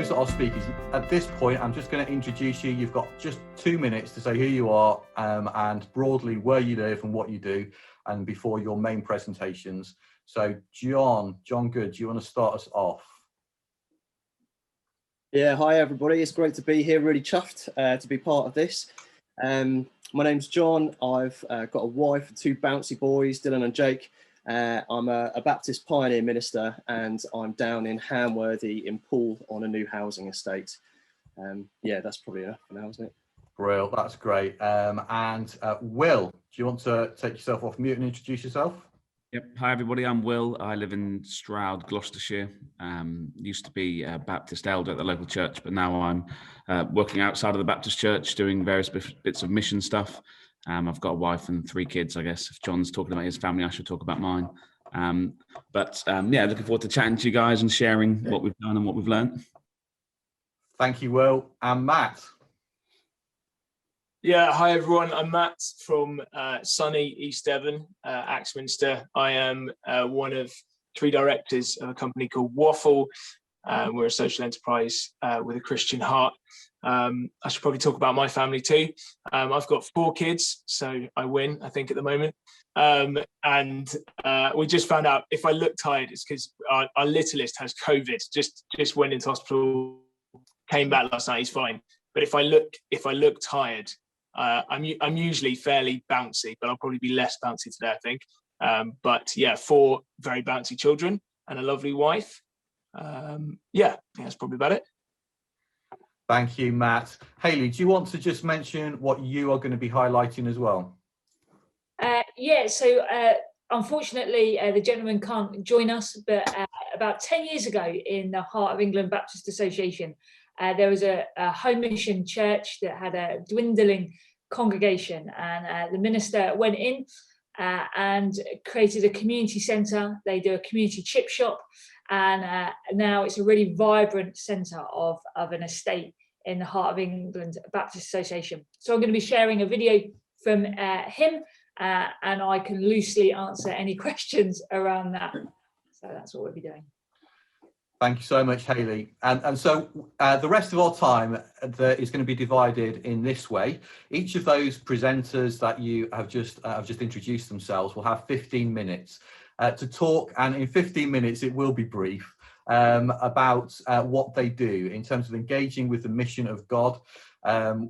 those that are speakers, at this point, I'm just going to introduce you. You've got just 2 minutes to say who you are and broadly where you live and what you do, and before your main presentations. So John Good, do you want to start us off? Yeah, hi everybody. It's great to be here. Really chuffed to be part of this. My name's John. I've got a wife and 2 bouncy boys, Dylan and Jake. I'm a Baptist pioneer minister, and I'm down in Hamworthy in Poole on a new housing estate. Yeah, that's probably enough for now, isn't it? Brilliant, that's great. And Will, do you want to take yourself off mute and introduce yourself? Yep. Hi everybody, I'm Will. I live in Stroud, Gloucestershire. Used to be a Baptist elder at the local church, but now I'm working outside of the Baptist church doing various bits of mission stuff. I've got a wife and 3 kids, I guess. If John's talking about his family, I should talk about mine. Yeah, looking forward to chatting to you guys and sharing what we've done and what we've learned. Thank you, Will. And Matt. Yeah, hi everyone. I'm Matt from sunny East Devon, Axminster. I am one of 3 directors of a company called Waffle. We're a social enterprise with a Christian heart. I should probably talk about my family too. I've got 4 kids, so I win, I think, at the moment. We just found out if I look tired, it's because our littlest has COVID. Just went into hospital, came back last night. He's fine. But if I look tired, I'm usually fairly bouncy, but I'll probably be less bouncy today, I think. But yeah, 4 very bouncy children and a lovely wife. Yeah, that's probably about it. Thank you, Matt. Hayley, do you want to just mention what you are going to be highlighting as well? Yeah, so unfortunately, the gentleman can't join us, but about 10 years ago in the Heart of England Baptist Association, there was a home mission church that had a dwindling congregation, and the minister went in and created a community centre. They do a community chip shop, and now it's a really vibrant centre of an estate in the Heart of England Baptist Association. So I'm going to be sharing a video from him, and I can loosely answer any questions around that. So that's what we'll be doing. Thank you so much, Hayley. And so the rest of our time is going to be divided in this way. Each of those presenters that you have just introduced themselves will have 15 minutes to talk, and in 15 minutes it will be brief, about what they do in terms of engaging with the mission of God,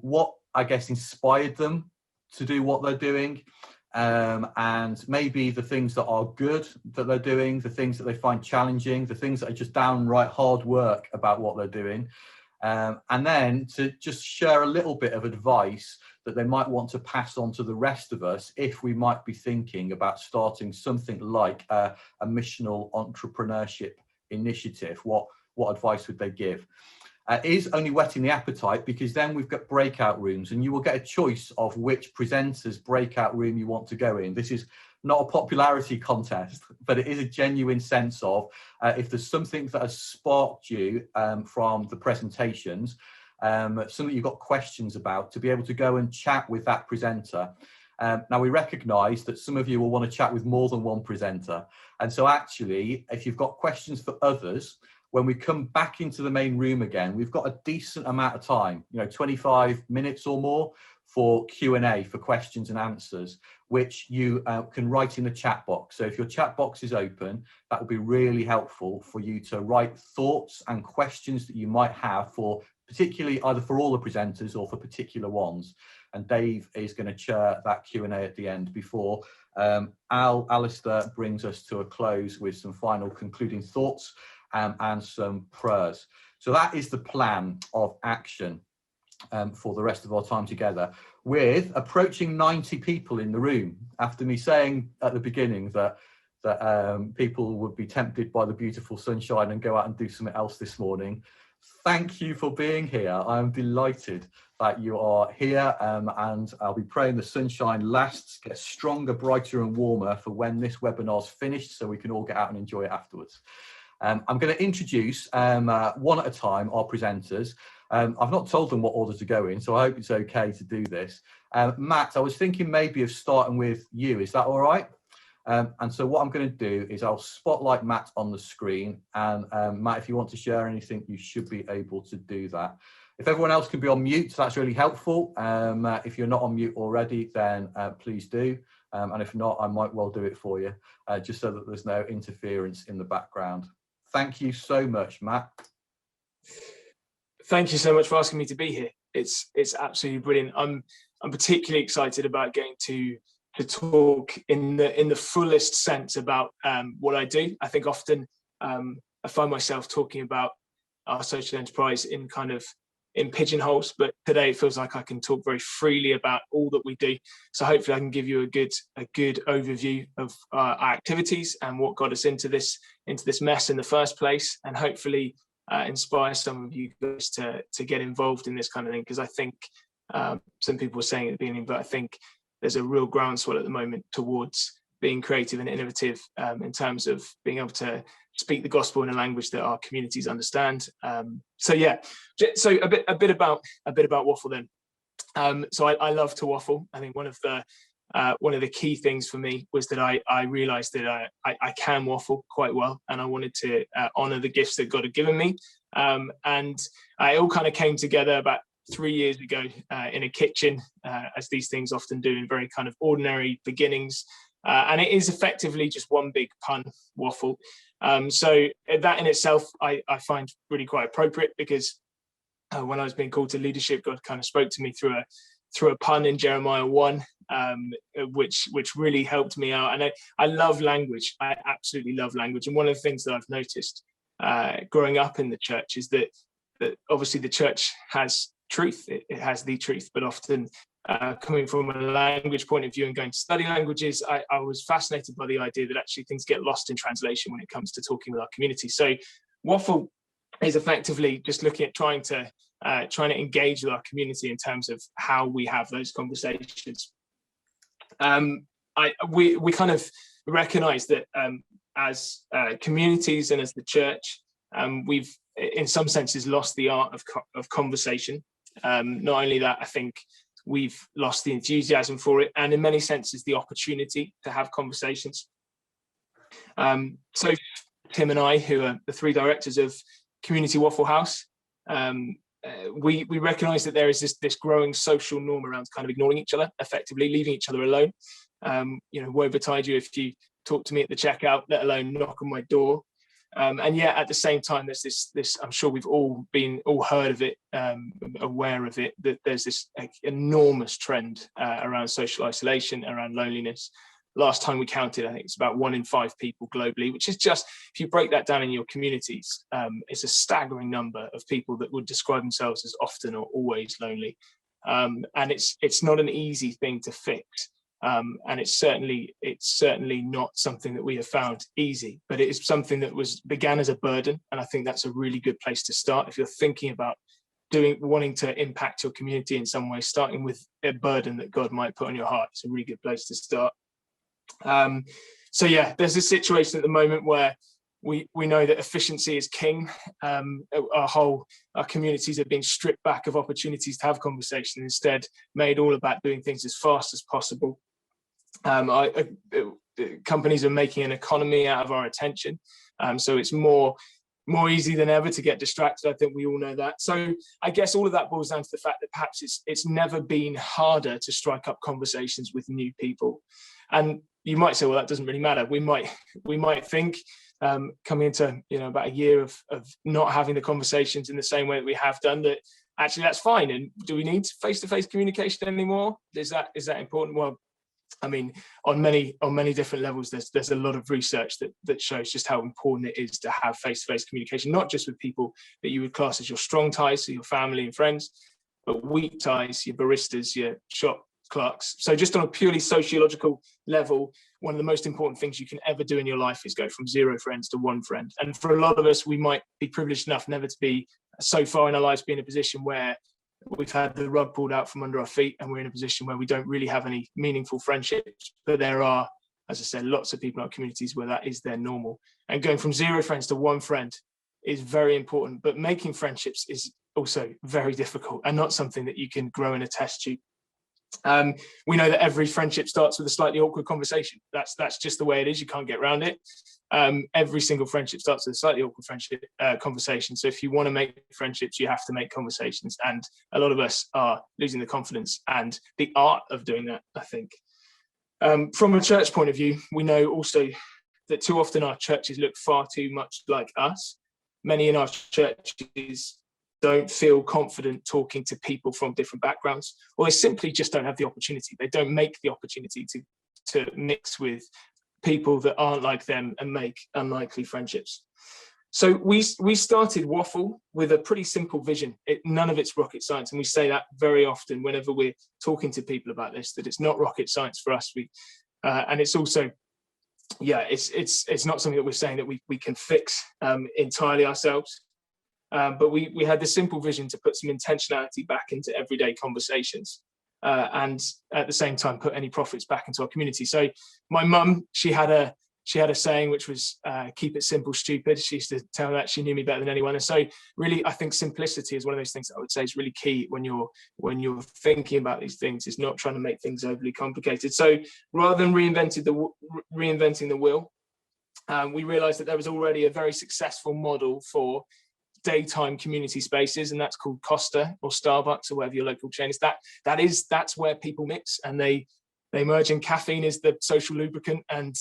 what I guess inspired them to do what they're doing, and maybe the things that are good that they're doing, the things that they find challenging, the things that are just downright hard work about what they're doing, and then to just share a little bit of advice that they might want to pass on to the rest of us if we might be thinking about starting something like a missional entrepreneurship initiative. What advice would they give? It is only whetting the appetite, because then we've got breakout rooms and you will get a choice of which presenter's breakout room you want to go in. This is not a popularity contest, but it is a genuine sense of if there's something that has sparked you from the presentations, something you've got questions about, to be able to go and chat with that presenter. Now, we recognise that some of you will want to chat with more than one presenter. And so actually, if you've got questions for others, when we come back into the main room again, we've got a decent amount of time, 25 minutes or more for Q&A, for questions and answers, which you can write in the chat box. So if your chat box is open, that will be really helpful for you to write thoughts and questions that you might have for particularly either for all the presenters or for particular ones. And Dave is going to chair that Q&A at the end before Alistair brings us to a close with some final concluding thoughts and some prayers. So that is the plan of action for the rest of our time together, with approaching 90 people in the room. After me saying at the beginning that people would be tempted by the beautiful sunshine and go out and do something else this morning, thank you for being here. I'm delighted that you are here, and I'll be praying the sunshine lasts, gets stronger, brighter and warmer for when this webinar's finished, so we can all get out and enjoy it afterwards. I'm going to introduce one at a time our presenters. I've not told them what order to go in, so I hope it's okay to do this. Matt, I was thinking maybe of starting with you. Is that all right? And so what I'm going to do is I'll spotlight Matt on the screen, and Matt, if you want to share anything, you should be able to do that. If everyone else can be on mute, that's really helpful. If you're not on mute already, then please do. And if not, I might well do it for you, just so that there's no interference in the background. Thank you so much, Matt. Thank you so much for asking me to be here. It's absolutely brilliant. I'm particularly excited about getting to talk in the fullest sense about what I do. I think often I find myself talking about our social enterprise in pigeonholes, but today it feels like I can talk very freely about all that we do. So hopefully I can give you a good overview of our activities and what got us into this mess in the first place, and hopefully inspire some of you guys to get involved in this kind of thing, because I think some people were saying at the beginning, but I think there's a real groundswell at the moment towards being creative and innovative in terms of being able to speak the gospel in a language that our communities understand. So a bit about waffle then. So I love to waffle. I think one of the key things for me was that I realized that I can waffle quite well, and I wanted to honor the gifts that God had given me. And it all kind of came together about 3 years ago in a kitchen, as these things often do in very kind of ordinary beginnings. And it is effectively just one big pun waffle. So that in itself, I find really quite appropriate, because when I was being called to leadership, God kind of spoke to me through a pun in Jeremiah 1, which really helped me out. And I love language. I absolutely love language. And one of the things that I've noticed growing up in the church is that obviously the church has truth. It has the truth, but often coming from a language point of view and going to study languages, I was fascinated by the idea that actually things get lost in translation when it comes to talking with our community. So waffle is effectively just looking at trying to engage with our community in terms of how we have those conversations. We kind of recognize that as communities and as the church, we've in some senses lost the art of conversation. Not only that, I think we've lost the enthusiasm for it, and in many senses the opportunity to have conversations. So Tim and I, who are the three directors of Community Waffle House, we recognise that there is this growing social norm around kind of ignoring each other, effectively leaving each other alone. Woe betide you if you talk to me at the checkout, let alone knock on my door. And yet at the same time, there's this I'm sure we've all heard of it, aware of it, that there's this enormous trend around social isolation, around loneliness. Last time we counted, I think it's about 1 in 5 people globally, which is just, if you break that down in your communities, it's a staggering number of people that would describe themselves as often or always lonely. And it's not an easy thing to fix. And it's certainly not something that we have found easy, but it is something that began as a burden. And I think that's a really good place to start. If you're thinking about wanting to impact your community in some way, starting with a burden that God might put on your heart, it's a really good place to start. There's a situation at the moment where we know that efficiency is king. Our communities are being stripped back of opportunities to have conversation, instead made all about doing things as fast as possible. Companies are making an economy out of our attention, so it's more easy than ever to get distracted. I think we all know that. So I guess all of that boils down to the fact that perhaps it's never been harder to strike up conversations with new people. And you might say, well, that doesn't really matter. We might think coming into about a year of not having the conversations in the same way that we have done, that actually that's fine. And do we need face-to-face communication anymore? Is that important? Well, I mean, on many different levels, there's a lot of research that shows just how important it is to have face-to-face communication, not just with people that you would class as your strong ties, so your family and friends, but weak ties, your baristas, your shop clerks. So just on a purely sociological level, one of the most important things you can ever do in your life is go from 0 friends to 1 friend. And for a lot of us, we might be privileged enough never to be so far in our lives, be in a position where we've had the rug pulled out from under our feet and we're in a position where we don't really have any meaningful friendships. But there are, as I said, lots of people in our communities where that is their normal. And going from 0 friends to 1 friend is very important. But making friendships is also very difficult and not something that you can grow in a test tube. We know that every friendship starts with a slightly awkward conversation. That's just the way it is. You can't get around it. Every single friendship starts with a slightly awkward friendship conversation. So if you want to make friendships, you have to make conversations. And a lot of us are losing the confidence and the art of doing that, I think. From a church point of view, we know also that too often our churches look far too much like us. Many in our churches don't feel confident talking to people from different backgrounds, or they simply just don't have the opportunity. They don't make the opportunity to mix with people that aren't like them and make unlikely friendships. So we started Waffle with a pretty simple vision. None of it's rocket science, and we say that very often whenever we're talking to people about this, that it's not rocket science for us. And it's also, it's not something that we're saying that we can fix entirely ourselves. But we had this simple vision to put some intentionality back into everyday conversations, and at the same time put any profits back into our community. So my mum, she had a saying which was keep it simple, stupid. She used to tell me that. She knew me better than anyone. And so really, I think simplicity is one of those things that I would say is really key when you're thinking about these things, is not trying to make things overly complicated. So rather than reinventing the wheel, we realized that there was already a very successful model for daytime community spaces, and that's called Costa or Starbucks or whatever your local chain is. That's where people mix and they merge, and caffeine is the social lubricant. And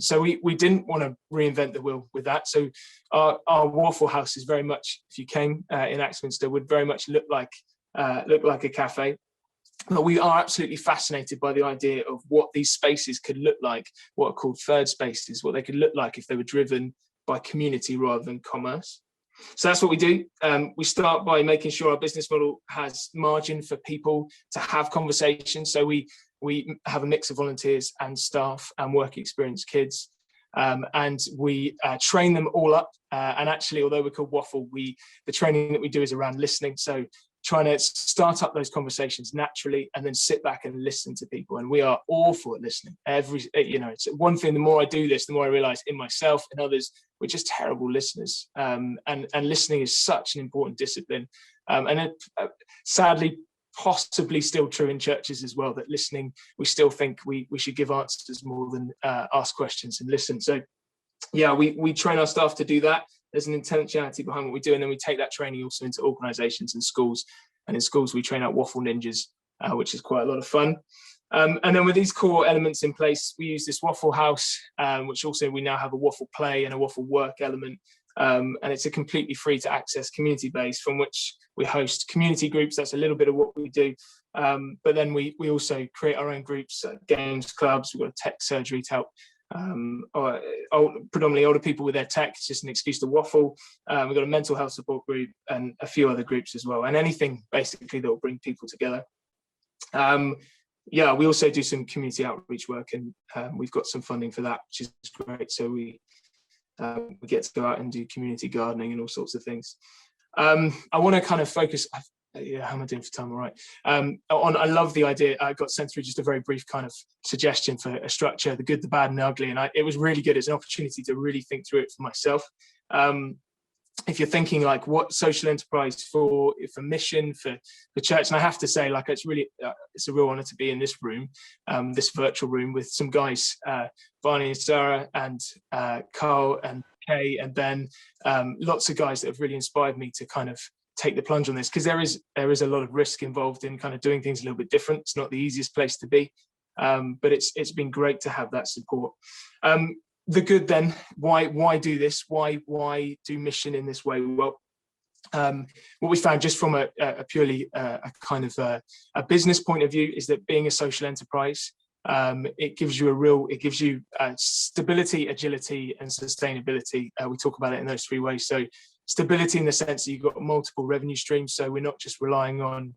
so we didn't want to reinvent the wheel with that. So our Waffle House is very much, if you came in Axminster, would very much look like a cafe. But we are absolutely fascinated by the idea of what these spaces could look like, what are called third spaces, what they could look like if they were driven by community rather than commerce. So that's what we do. We start by making sure our business model has margin for people to have conversations. So we have a mix of volunteers and staff and work experience kids, and we train them all up. And actually, although we're called Waffle, the training that we do is around listening. So trying to start up those conversations naturally and then sit back and listen to people. And we are awful at listening. It's one thing, the more I do this, the more I realize in myself and others, we're just terrible listeners. And listening is such an important discipline. Sadly, possibly still true in churches as well, that listening, we still think we should give answers more than ask questions and listen. So yeah, we train our staff to do that. There's an intentionality behind what we do, and then we take that training also into organizations and schools. And in schools, we train out Waffle Ninjas, which is quite a lot of fun. And then with these core elements in place, we use this Waffle House, which also we now have a Waffle Play and a Waffle Work element. And it's a completely free to access community base from which we host community groups. That's a little bit of what we do. But then we also create our own groups, games clubs. We've got a tech surgery to help predominantly older people with their tech. It's just an excuse to waffle. We've got a mental health support group and a few other groups as well, and anything basically that will bring people together. We also do some community outreach work, and we've got some funding for that, which is great. So we get to go out and do community gardening and all sorts of things. I want to kind of focus. How am I doing for time? All right. I love the idea. I got sent through just a very brief kind of suggestion for a structure, the good, the bad, and the ugly. And it was really good. It's an opportunity to really think through it for myself. If you're thinking like what social enterprise for mission, for church, and I have to say, like, it's a real honor to be in this room, this virtual room with some guys, Barney and Sarah and Carl and Kay and Ben, lots of guys that have really inspired me to kind of take the plunge on this, because there is a lot of risk involved in kind of doing things a little bit different. It's not the easiest place to be, but it's been great to have that support. The good then, why do this? Why do mission in this way? Well, what we found just from a purely a kind of a business point of view is that being a social enterprise, it gives you stability, agility, and sustainability. We talk about it in those three ways. So stability in the sense that you've got multiple revenue streams. So we're not just relying on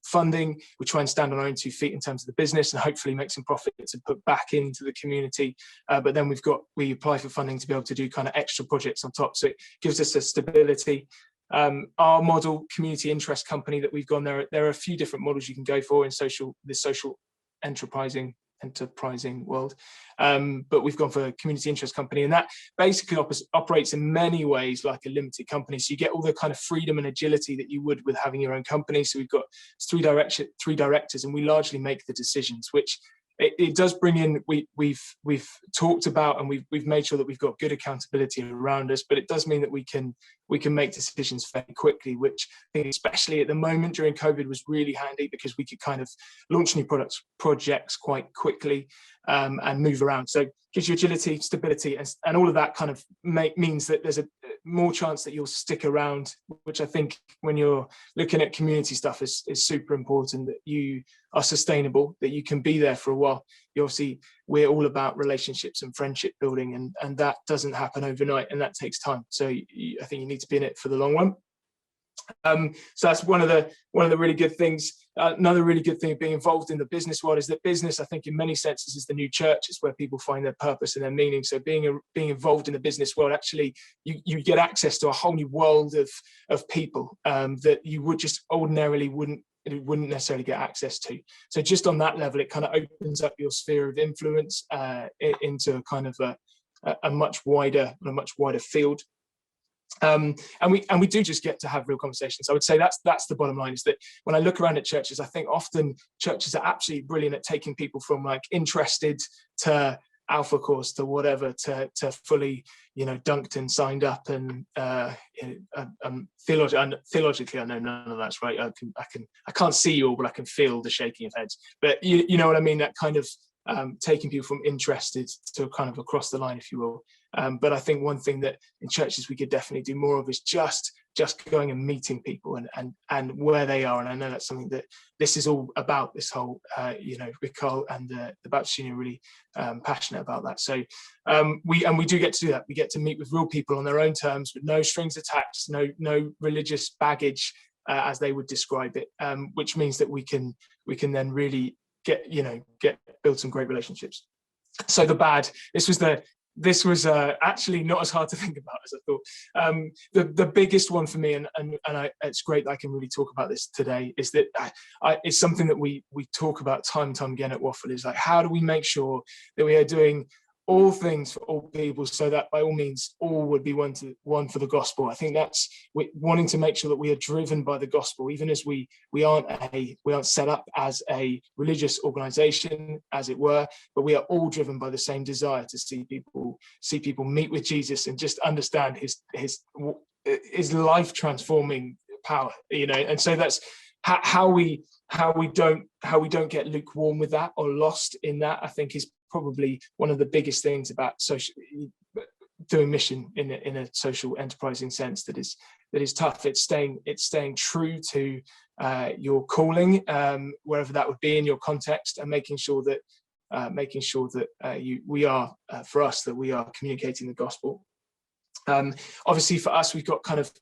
funding. We try and stand on our own 2 feet in terms of the business and hopefully make some profits and put back into the community. But then we apply for funding to be able to do kind of extra projects on top. So it gives us a stability. Our model, community interest company that we've gone there are a few different models you can go for in social enterprising enterprising world. But we've gone for a community interest company, and that basically operates in many ways like a limited company. So you get all the kind of freedom and agility that you would with having your own company. So we've got three directors, and we largely make the decisions, which it does bring in, we've talked about, and we've made sure that we've got good accountability around us, but it does mean that we can make decisions fairly quickly, which I think especially at the moment during COVID was really handy, because we could kind of launch new projects quite quickly, and move around. So it gives you agility, stability, and all of that kind of means that there's a more chance that you'll stick around, which I think when you're looking at community stuff is super important, that you are sustainable, that you can be there for a while. Obviously, we're all about relationships and friendship building, and that doesn't happen overnight, and that takes time. So I think you need to be in it for the long run. So that's one of the really good things. Another really good thing of being involved in the business world is that business, I think in many senses, is the new church. It's where people find their purpose and their meaning. So being involved in the business world, actually you get access to a whole new world of people that you would just ordinarily wouldn't necessarily get access to. So just on that level, it kind of opens up your sphere of influence into kind of a much wider field. And we do just get to have real conversations. I would say that's the bottom line, is that when I look around at churches, I think often churches are absolutely brilliant at taking people from like interested to alpha course to whatever to fully, dunked and signed up, and theologically I know none of that's right. I can't see you all, but I can feel the shaking of heads. But you know what I mean, that kind of taking people from interested to kind of across the line, if you will. But I think one thing that in churches we could definitely do more of is just going and meeting people and where they are. And I know that's something that this is all about, this whole, Ricole and the Baptist Union are really passionate about that. So we do get to do that. We get to meet with real people on their own terms, with no strings attached, no religious baggage, as they would describe it, which means that we can then really get build some great relationships. So the bad, this was actually not as hard to think about as I thought. The biggest one for me, and it's great that I can really talk about this today, is that it's something that we talk about time and time again at Waffle, is like, how do we make sure that we are doing all things for all people, so that by all means all would be one for the gospel. I think that's wanting to make sure that we are driven by the gospel, even as we aren't set up as a religious organization, as it were, but we are all driven by the same desire to see people meet with Jesus and just understand his life transforming power, and so that's how we don't get lukewarm with that or lost in that. I think is probably one of the biggest things about doing mission in a social enterprising sense that is tough. It's staying true to your calling, wherever that would be in your context, and making sure that we are for us that we are communicating the gospel. Obviously for us, we've got kind of,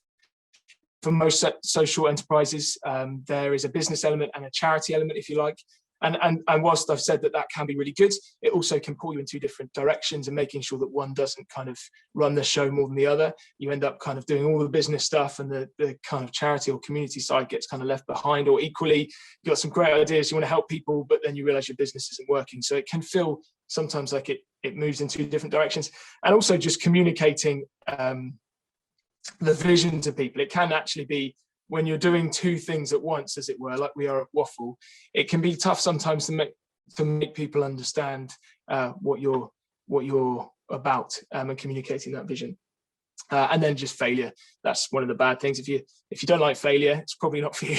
for most social enterprises, there is a business element and a charity element, if you like. And whilst I've said that can be really good, it also can pull you in two different directions, and making sure that one doesn't kind of run the show more than the other. You end up kind of doing all the business stuff, and the kind of charity or community side gets kind of left behind. Or equally, you've got some great ideas, you want to help people, but then you realize your business isn't working. So it can feel sometimes like it moves in two different directions. And also just communicating the vision to people. It can actually be, when you're doing two things at once, as it were, like we are at Waffle, it can be tough sometimes to make people understand what you're about, and communicating that vision. And then just failure. That's one of the bad things. If you don't like failure, it's probably not for you.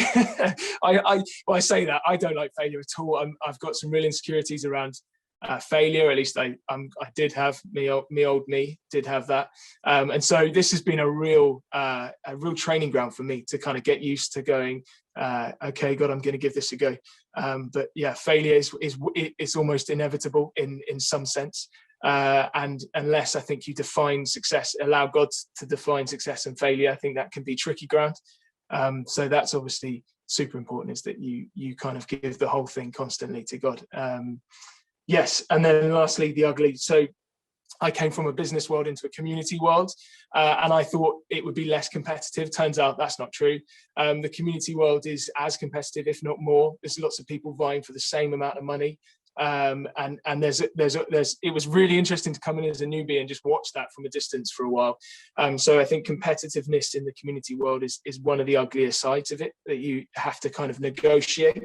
I say that I don't like failure at all. I've got some real insecurities around failure. At least I did have, me did have that, and so this has been a real training ground for me to kind of get used to going, okay, God, I'm going to give this a go. But yeah, failure is almost inevitable in some sense, and unless I think you define success, allow God to define success and failure, I think that can be tricky ground. So that's obviously super important, is that you kind of give the whole thing constantly to God. Yes, and then lastly, the ugly. So I came from a business world into a community world, and I thought it would be less competitive. Turns out that's not true. The community world is as competitive, if not more. There's lots of people vying for the same amount of money. and there's it was really interesting to come in as a newbie and just watch that from a distance for a while. So I think competitiveness in the community world is one of the uglier sides of it, that you have to kind of negotiate.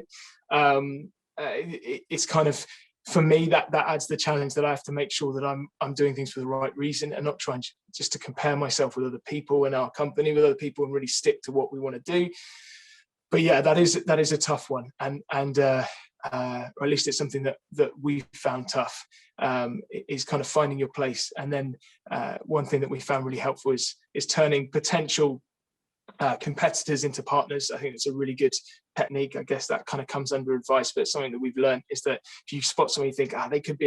It's kind of, for me, that adds the challenge that I have to make sure that I'm doing things for the right reason and not trying just to compare myself with other people and our company with other people, and really stick to what we want to do. But yeah, that is a tough one, and or at least it's something that we found tough, is kind of finding your place. And then one thing that we found really helpful is turning potential competitors into partners. I think it's a really good technique. I guess that kind of comes under advice, but something that we've learned is that if you spot somebody, you think, they could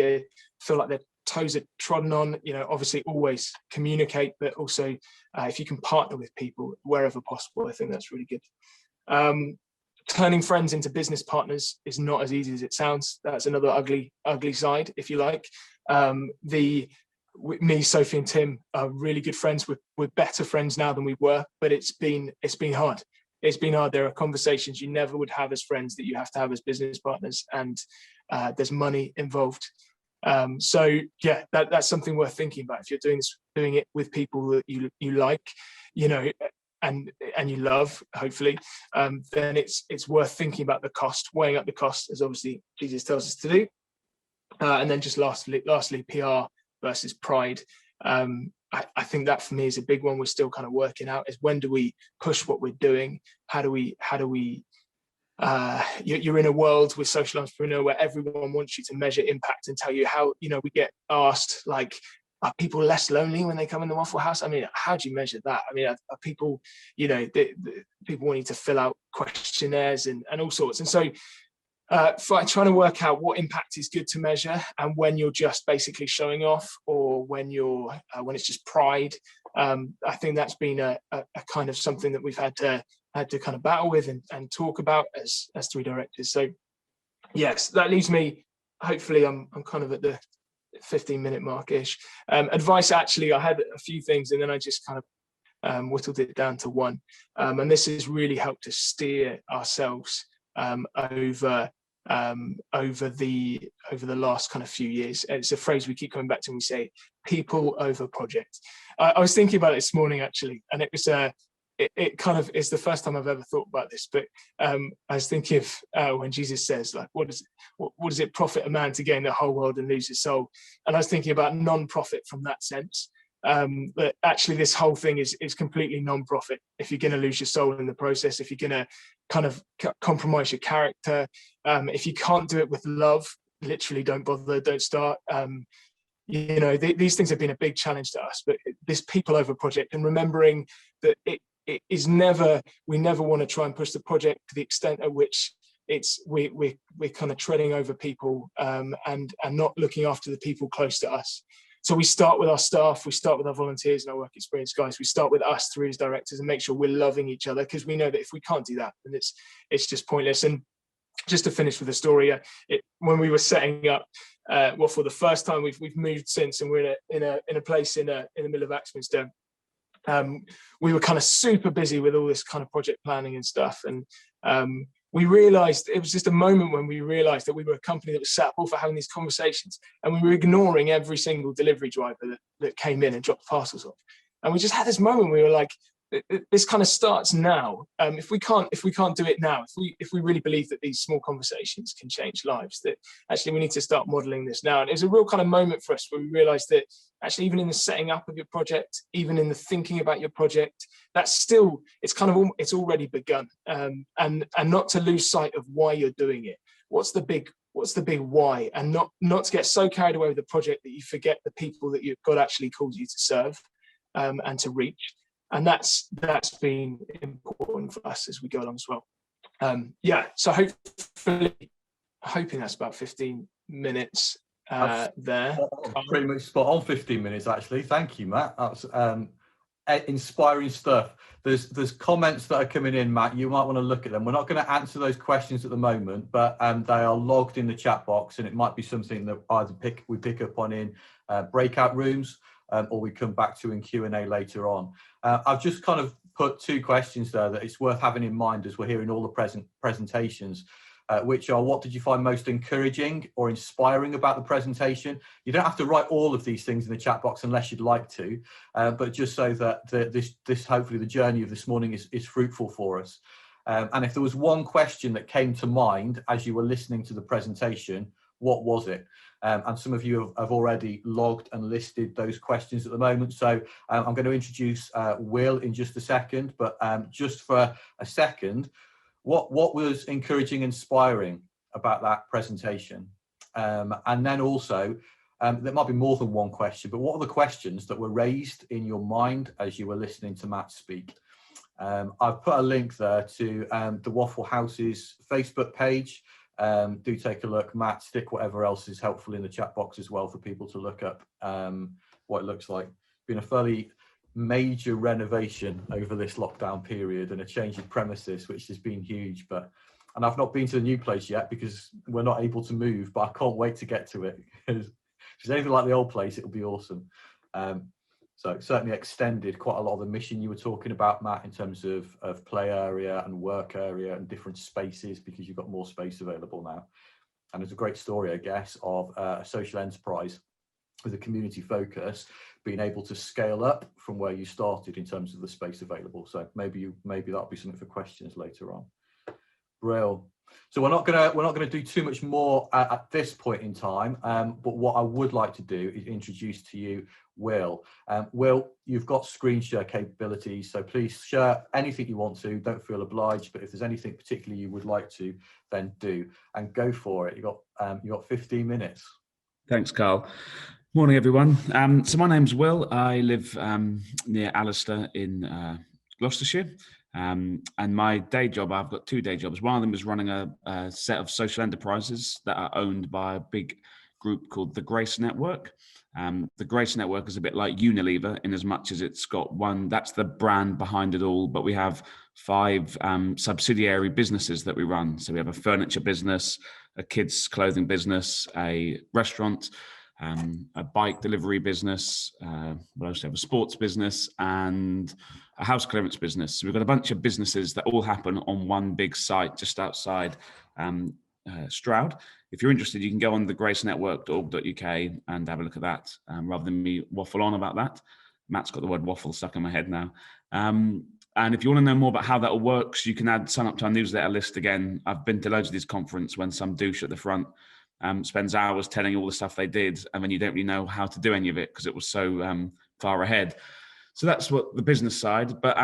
feel like their toes are trodden on, obviously always communicate, but also if you can partner with people wherever possible, I think that's really good. Turning friends into business partners is not as easy as it sounds. That's another ugly side, if you like. Me, Sophie and Tim are really good friends. We're better friends now than we were, but it's been hard. It's been hard. There are conversations you never would have as friends that you have to have as business partners, and there's money involved. So yeah, that's something worth thinking about. If you're doing it with people that you like, and you love, hopefully, then it's worth thinking about the cost, weighing up the cost, as obviously Jesus tells us to do. And then just lastly, PR versus pride. I think that for me is a big one we're still kind of working out, is when do we push what we're doing? How do we you're in a world with social entrepreneur where everyone wants you to measure impact and tell you how, we get asked, like, are people less lonely when they come in the Waffle House? I mean, how do you measure that? I mean, are people, people wanting to fill out questionnaires and all sorts. And so trying to work out what impact is good to measure, and when you're just basically showing off, or when it's just pride. I think that's been a kind of something that we've had to kind of battle with and talk about as three directors. So yes, that leaves me, hopefully I'm kind of at the 15-minute mark-ish. Advice, actually, I had a few things, and then I just kind of whittled it down to one. And this has really helped us steer ourselves over the last kind of few years. It's a phrase we keep coming back to, and we say people over project. I was thinking about it this morning, actually, and it was it kind of is the first time I've ever thought about this, but I was thinking of when Jesus says, like, what does it profit a man to gain the whole world and lose his soul? And I was thinking about non-profit from that sense. But actually this whole thing is completely non-profit if you're going to lose your soul in the process, if you're going to kind of compromise your character, if you can't do it with love, literally don't bother, don't start. These things have been a big challenge to us, but this people over project, and remembering that it is we never want to try and push the project to the extent at which we're kind of treading over people, and not looking after the people close to us. So we start with our staff, we start with our volunteers and our work experience guys, we start with us three as directors, and make sure we're loving each other, because we know that if we can't do that, then it's just pointless. And just to finish with the story, when we were setting up, for the first time, we've moved since, and we're in a place in the middle of Axminster. We were kind of super busy with all this kind of project planning and stuff, and we realized, it was just a moment when we realized that we were a company that was set up all for having these conversations, and we were ignoring every single delivery driver that came in and dropped parcels off. And we just had this moment where we were like, this kind of starts now. If we can't do it now, if we really believe that these small conversations can change lives, that actually we need to start modeling this now. And it was a real kind of moment for us where we realized that actually, even in the setting up of your project, even in the thinking about your project, it's already begun. And not to lose sight of why you're doing it. What's the big why? And not to get so carried away with the project that you forget the people that God actually called you to serve and to reach. And that's been important for us as we go along as well. So hoping that's about 15 minutes there. Pretty much spot on 15 minutes, actually. Thank you, Matt. That's inspiring stuff. There's comments that are coming in, Matt. You might want to look at them. We're not going to answer those questions at the moment, but they are logged in the chat box, and it might be something that either we pick up on in breakout rooms, or we come back to in Q&A later on. I've just kind of put two questions there that it's worth having in mind as we're hearing all the presentations. which are, what did you find most encouraging or inspiring about the presentation? You don't have to write all of these things in the chat box unless you'd like to, but just so that this hopefully the journey of this morning is fruitful for us. And if there was one question that came to mind as you were listening to the presentation, what was it? And some of you have already logged and listed those questions at the moment. So I'm going to introduce Will in just a second, but just for a second, what was encouraging, inspiring about that presentation? And then also, there might be more than one question, but what are the questions that were raised in your mind as you were listening to Matt speak? I've put a link there to the Waffle House's Facebook page. Do take a look. Matt, stick whatever else is helpful in the chat box as well for people to look up what it looks like. Been a fairly major renovation over this lockdown period and a change of premises, which has been huge. And I've not been to the new place yet because we're not able to move, but I can't wait to get to it. If it's anything like the old place, it'll be awesome. So it certainly extended quite a lot of the mission you were talking about, Matt, in terms of play area and work area and different spaces, because you've got more space available now. And it's a great story, I guess, of a social enterprise with a community focus being able to scale up from where you started in terms of the space available. So maybe that'll be something for questions later on. Brill. So we're not gonna do too much more at this point in time, but what I would like to do is introduce to you Will. Will, you've got screen share capabilities, so please share anything you want to. Don't feel obliged, but if there's anything particularly you would like to, then do, and go for it. You got 15 minutes. Thanks, Carl. Morning, everyone. So my name's Will. I live near Alistair in Gloucestershire. And my day job, I've got 2 day jobs. One of them is running a set of social enterprises that are owned by a big group called the Grace Network. The Grace Network is a bit like Unilever in as much as it's got one, that's the brand behind it all, but we have 5 subsidiary businesses that we run. So we have a furniture business, a kids clothing business, a restaurant, a bike delivery business, we also have a sports business and a house clearance business. So we've got a bunch of businesses that all happen on one big site just outside Stroud. If you're interested, you can go on thegracenetwork.org.uk and have a look at that, rather than me waffle on about that. Matt's got the word waffle stuck in my head now. And if you want to know more about how that all works, you can sign up to our newsletter list again. I've been to loads of these conferences when some douche at the front spends hours telling you all the stuff they did, and then you don't really know how to do any of it because it was so far ahead. So that's what the business side. But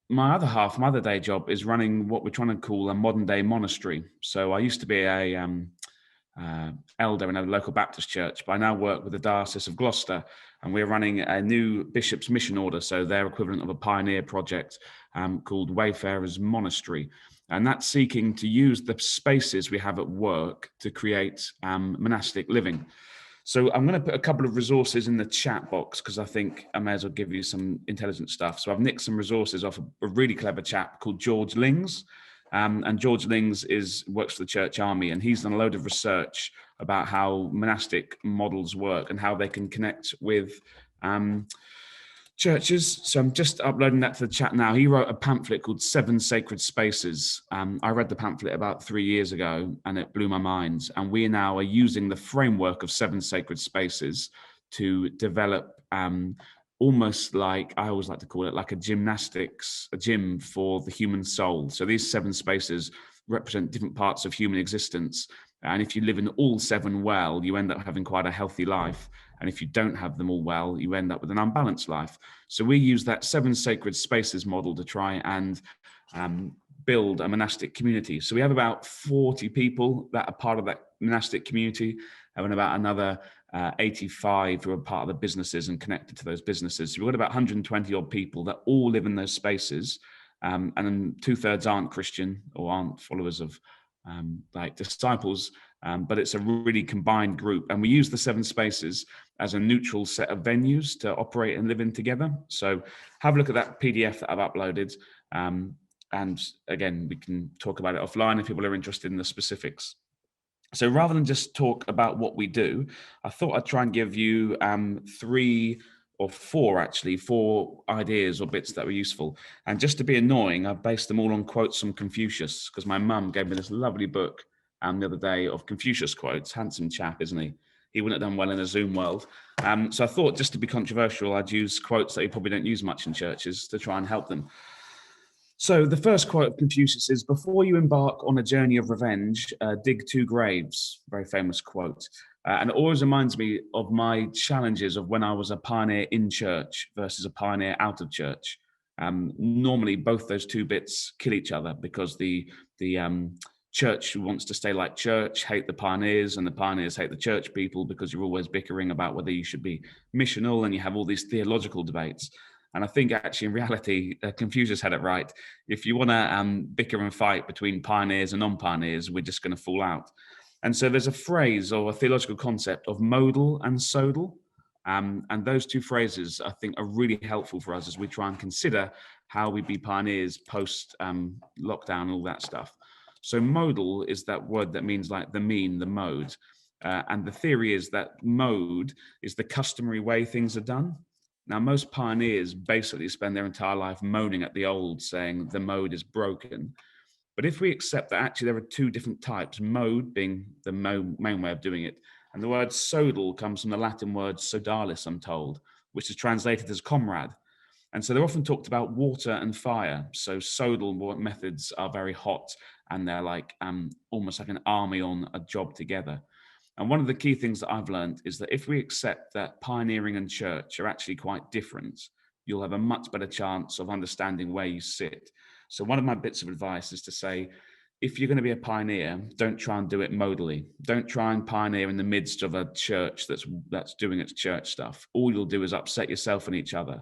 my other half, my other day job is running what we're trying to call a modern day monastery. So I used to be a elder in a local Baptist church, but I now work with the Diocese of Gloucester, and we're running a new Bishop's Mission Order, so their equivalent of a pioneer project called Wayfarers Monastery. And that's seeking to use the spaces we have at work to create monastic living. So I'm going to put a couple of resources in the chat box because I think I may as well give you some intelligent stuff. So I've nicked some resources off a really clever chap called George Lings. And George Lings works for the Church Army, and he's done a load of research about how monastic models work and how they can connect with churches. So I'm just uploading that to the chat now. He wrote a pamphlet called 7 Sacred Spaces. I read the pamphlet about 3 years ago and it blew my mind. And we now are using the framework of 7 Sacred Spaces to develop almost like, I always like to call it like a gym for the human soul. So these 7 spaces represent different parts of human existence. And if you live in all 7 well, you end up having quite a healthy life. And if you don't have them all well, you end up with an unbalanced life. So we use that 7 Sacred Spaces model to try and build a monastic community. So we have about 40 people that are part of that monastic community, and about another 85 who are part of the businesses and connected to those businesses. So we've got about 120 odd people that all live in those spaces. And then 2/3 aren't Christian or aren't followers of like disciples, but it's a really combined group. And we use the 7 spaces as a neutral set of venues to operate and live in together. So have a look at that PDF that I've uploaded. And again, we can talk about it offline if people are interested in the specifics. So rather than just talk about what we do, I thought I'd try and give you 3 of four ideas or bits that were useful. And just to be annoying, I based them all on quotes from Confucius, because my mum gave me this lovely book the other day of Confucius quotes. Handsome chap, isn't he? He wouldn't have done well in a Zoom world. So I thought, just to be controversial, I'd use quotes that you probably don't use much in churches to try and help them. So the first quote of Confucius is, "Before you embark on a journey of revenge, dig 2 graves." Very famous quote. And it always reminds me of my challenges of when I was a pioneer in church versus a pioneer out of church. Normally, both those two bits kill each other, because the church wants to stay like church, hate the pioneers, and the pioneers hate the church people, because you're always bickering about whether you should be missional, and you have all these theological debates. And I think actually in reality, Confucius had it right. If you want to bicker and fight between pioneers and non-pioneers, we're just going to fall out. And so there's a phrase or a theological concept of modal and sodal. And those two phrases, I think, are really helpful for us as we try and consider how we be pioneers post lockdown and all that stuff. So modal is that word that means like the mean, the mode. And the theory is that mode is the customary way things are done. Now, most pioneers basically spend their entire life moaning at the old, saying the mode is broken. But if we accept that actually there are 2 different types, mode being the main way of doing it, and the word sodal comes from the Latin word sodalis, I'm told, which is translated as comrade. And so they're often talked about water and fire. So sodal methods are very hot, and they're like almost like an army on a job together. And one of the key things that I've learned is that if we accept that pioneering and church are actually quite different, you'll have a much better chance of understanding where you sit. So one of my bits of advice is to say, if you're going to be a pioneer, don't try and do it modally. Don't try and pioneer in the midst of a church that's doing its church stuff. All you'll do is upset yourself and each other.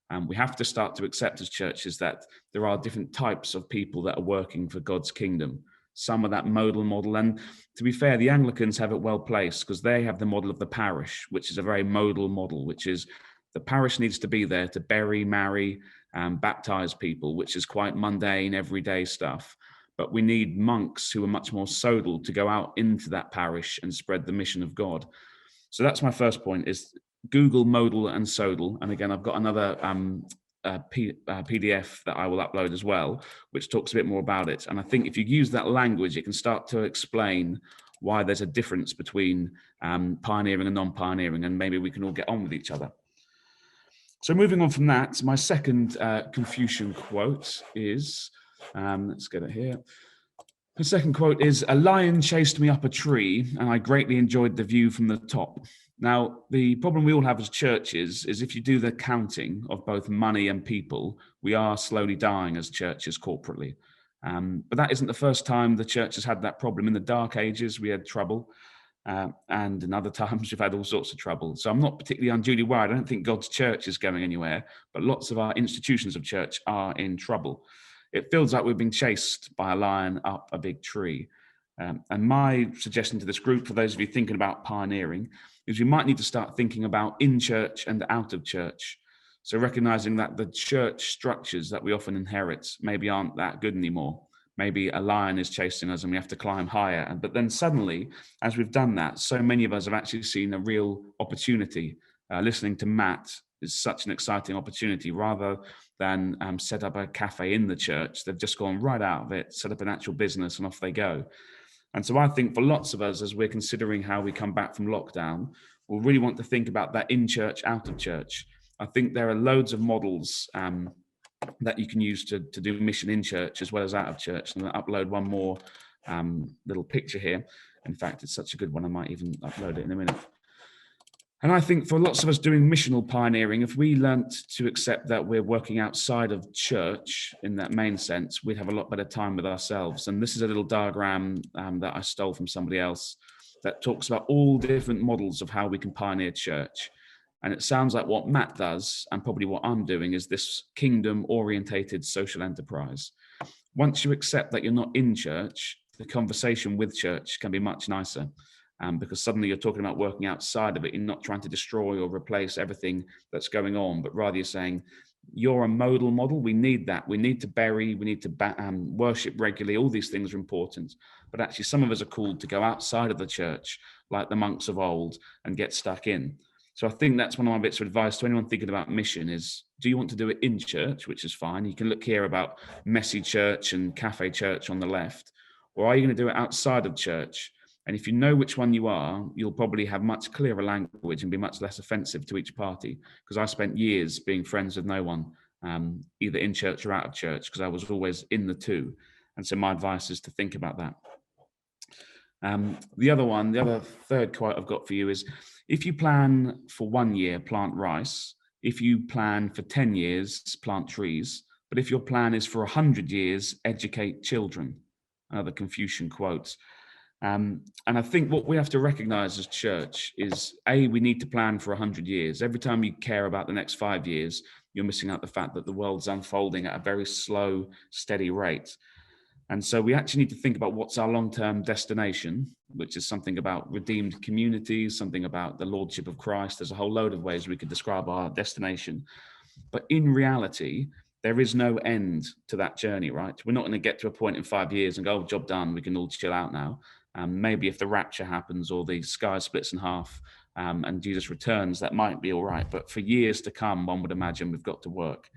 And we have to start to accept as churches that there are different types of people that are working for God's kingdom. Some of that modal model. And to be fair, the Anglicans have it well placed, because they have the model of the parish, which is a very modal model, which is the parish needs to be there to bury, marry, and baptize people, which is quite mundane, everyday stuff. But we need monks who are much more sodal to go out into that parish and spread the mission of God. So that's my first point, is Google modal and sodal. And again, I've got another PDF that I will upload as well, which talks a bit more about it. And I think if you use that language, it can start to explain why there's a difference between pioneering and non-pioneering, and maybe we can all get on with each other. So moving on from that, my second Confucian quote is, let's get it here. The second quote is, "A lion chased me up a tree, and I greatly enjoyed the view from the top." Now, the problem we all have as churches is if you do the counting of both money and people, we are slowly dying as churches corporately. But that isn't the first time the church has had that problem. In the Dark Ages, we had trouble. And in other times, we've had all sorts of trouble. So I'm not particularly unduly worried. I don't think God's church is going anywhere, but lots of our institutions of church are in trouble. It feels like we've been chased by a lion up a big tree. And my suggestion to this group, for those of you thinking about pioneering, is you might need to start thinking about in church and out of church. So recognizing that the church structures that we often inherit maybe aren't that good anymore. Maybe a lion is chasing us and we have to climb higher. But then suddenly, as we've done that, so many of us have actually seen a real opportunity. Listening to Matt is such an exciting opportunity. Rather than set up a cafe in the church, they've just gone right out of it, set up an actual business, and off they go. And so I think for lots of us, as we're considering how we come back from lockdown, we'll really want to think about that in church, out of church. I think there are loads of models that you can use to do mission in church as well as out of church. And I'll upload one more little picture here. In fact, it's such a good one, I might even upload it in a minute. And I think for lots of us doing missional pioneering, if we learnt to accept that we're working outside of church in that main sense, we'd have a lot better time with ourselves. And this is a little diagram that I stole from somebody else that talks about all different models of how we can pioneer church. And it sounds like what Matt does, and probably what I'm doing, is this kingdom-orientated social enterprise. Once you accept that you're not in church, the conversation with church can be much nicer. Because suddenly you're talking about working outside of it. You're not trying to destroy or replace everything that's going on, but rather you're saying, you're a modal model. We need that. We need to bury, we need to worship regularly. All these things are important. But actually, some of us are called to go outside of the church, like the monks of old, and get stuck in. So I think that's one of my bits of advice to anyone thinking about mission is, do you want to do it in church, which is fine. You can look here about messy church and cafe church on the left, or are you going to do it outside of church? And if you know which one you are, you'll probably have much clearer language and be much less offensive to each party. Because I spent years being friends with no one, either in church or out of church, because I was always in the two. And so my advice is to think about that. The other third quote I've got for you is, if you plan for 1 year, plant rice. If you plan for 10 years, plant trees. But if your plan is for 100 years, educate children. Another Confucian quote. And I think what we have to recognize as church is, we need to plan for 100 years. Every time you care about the next 5 years, you're missing out the fact that the world's unfolding at a very slow, steady rate. And so we actually need to think about what's our long-term destination, which is something about redeemed communities, something about the Lordship of Christ. There's a whole load of ways we could describe our destination. But in reality, there is no end to that journey, right? We're not going to get to a point in 5 years and go, oh, job done, we can all chill out now. Maybe if the rapture happens or the sky splits in half and Jesus returns, that might be all right. But for years to come, one would imagine we've got to work.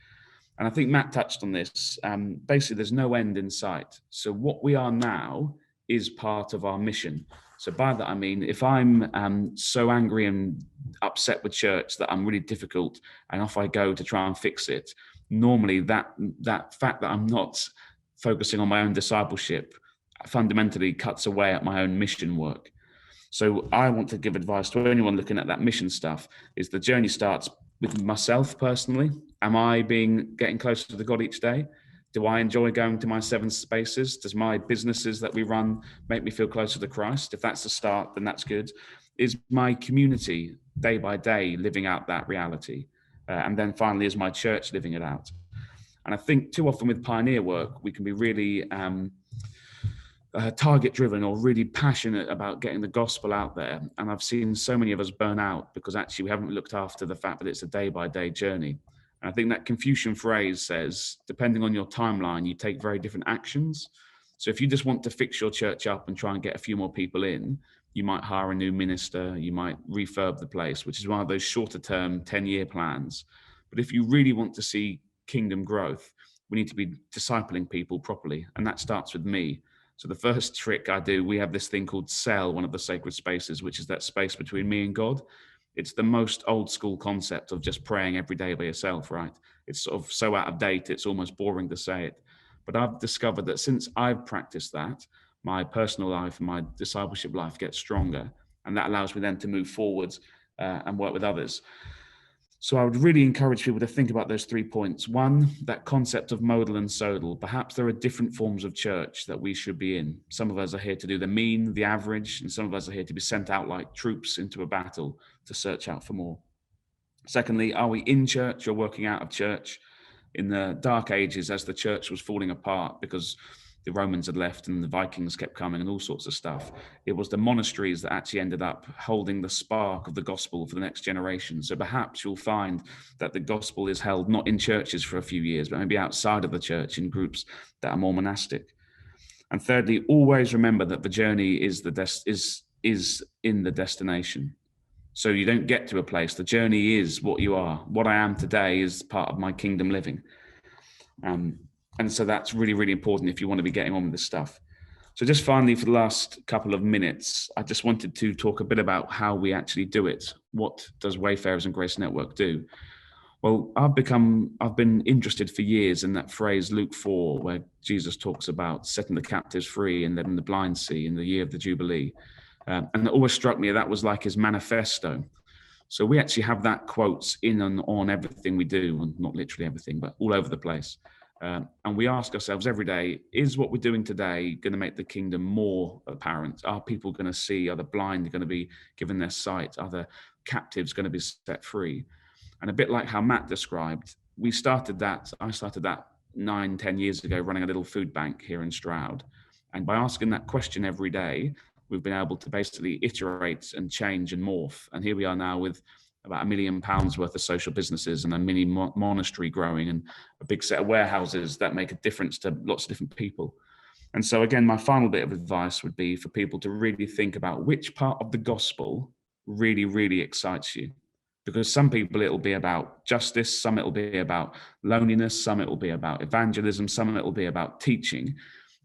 And I think Matt touched on this. Basically, there's no end in sight. So what we are now is part of our mission. So by that, I mean, if I'm so angry and upset with church that I'm really difficult and off I go to try and fix it, normally that fact that I'm not focusing on my own discipleship fundamentally cuts away at my own mission work. So I want to give advice to anyone looking at that mission stuff, is the journey starts with myself personally. Am I getting closer to God each day? Do I enjoy going to my 7 spaces? Does my businesses that we run make me feel closer to Christ? If that's the start, then that's good. Is my community day by day living out that reality? And then finally, is my church living it out? And I think too often with pioneer work, we can be really target driven or really passionate about getting the gospel out there. And I've seen so many of us burn out because actually we haven't looked after the fact that it's a day by day journey. And I think that Confucian phrase says, depending on your timeline, you take very different actions. So if you just want to fix your church up and try and get a few more people in, you might hire a new minister, you might refurb the place, which is one of those shorter term 10-year plans. But if you really want to see kingdom growth, we need to be discipling people properly. And that starts with me. So the first trick I do, we have this thing called cell, one of the sacred spaces, which is that space between me and God. It's the most old school concept of just praying every day by yourself, right? It's sort of so out of date, it's almost boring to say it. But I've discovered that since I've practiced that, my personal life and my discipleship life gets stronger. And that allows me then to move forwards and work with others. So I would really encourage people to think about those 3 points. One, that concept of modal and sodal. Perhaps there are different forms of church that we should be in. Some of us are here to do the mean, the average, and some of us are here to be sent out like troops into a battle to search out for more. Secondly, are we in church or working out of church? In the dark ages, as the church was falling apart because the Romans had left and the Vikings kept coming and all sorts of stuff, it was the monasteries that actually ended up holding the spark of the gospel for the next generation. So perhaps you'll find that the gospel is held not in churches for a few years, but maybe outside of the church in groups that are more monastic. And thirdly, always remember that the journey is in the destination. So you don't get to a place. The journey is what you are. What I am today is part of my kingdom living. And so that's really, really important if you want to be getting on with this stuff. So just finally, for the last couple of minutes, I just wanted to talk a bit about how we actually do it. What does Wayfarers and Grace Network do? Well, I've been interested for years in that phrase, Luke 4, where Jesus talks about setting the captives free and letting the blind see in the year of the Jubilee. And it always struck me that was like his manifesto. So we actually have that quotes in and on everything we do, and not literally everything, but all over the place. And we ask ourselves every day, is what we're doing today going to make the kingdom more apparent? Are people going to see? Are the blind going to be given their sight? Are the captives going to be set free? And a bit like how Matt described, I started that 9-10 years ago, running a little food bank here in Stroud. And by asking that question every day, we've been able to basically iterate and change and morph. And here we are now with about £1 million worth of social businesses and a mini monastery growing and a big set of warehouses that make a difference to lots of different people. And so again, my final bit of advice would be for people to really think about which part of the gospel really, really excites you. Because some people it'll be about justice, some it'll be about loneliness, some it'll be about evangelism, some it'll be about teaching.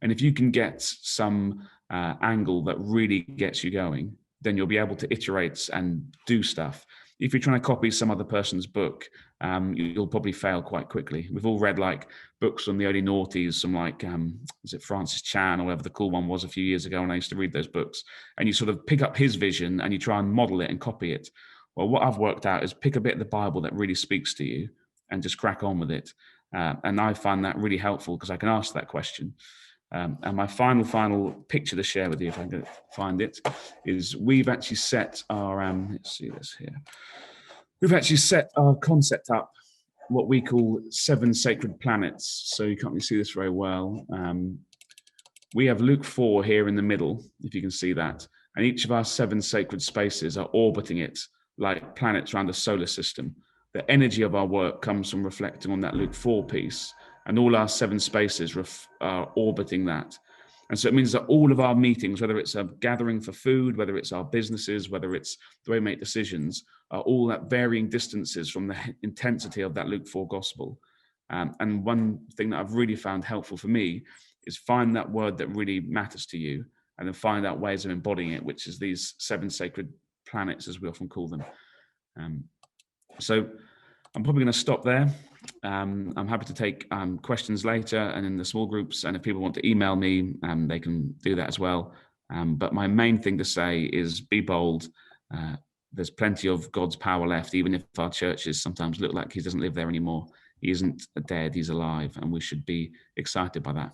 And if you can get some angle that really gets you going, then you'll be able to iterate and do stuff. If you're trying to copy some other person's book, you'll probably fail quite quickly. We've all read like books from the early noughties, some like, is it Francis Chan or whatever the cool one was a few years ago, and I used to read those books. And you sort of pick up his vision and you try and model it and copy it. Well, what I've worked out is pick a bit of the Bible that really speaks to you and just crack on with it. And I find that really helpful because I can ask that question. And my final picture to share with you, if I can find it, is we've actually set our, let's see this here. We've actually set our concept up, what we call 7 sacred planets. So you can't really see this very well. We have Luke 4 here in the middle, if you can see that. And each of our 7 sacred spaces are orbiting it like planets around a solar system. The energy of our work comes from reflecting on that Luke 4 piece. And all our 7 spaces are orbiting that. And so it means that all of our meetings, whether it's a gathering for food, whether it's our businesses, whether it's the way we make decisions, are all at varying distances from the intensity of that Luke 4 gospel. And one thing that I've really found helpful for me is find that word that really matters to you and then find out ways of embodying it, which is these 7 sacred planets, as we often call them. So I'm probably going to stop there. I'm happy to take questions later and in the small groups. And if people want to email me, they can do that as well. But my main thing to say is be bold. There's plenty of God's power left, even if our churches sometimes look like he doesn't live there anymore. He isn't dead, he's alive. And we should be excited by that.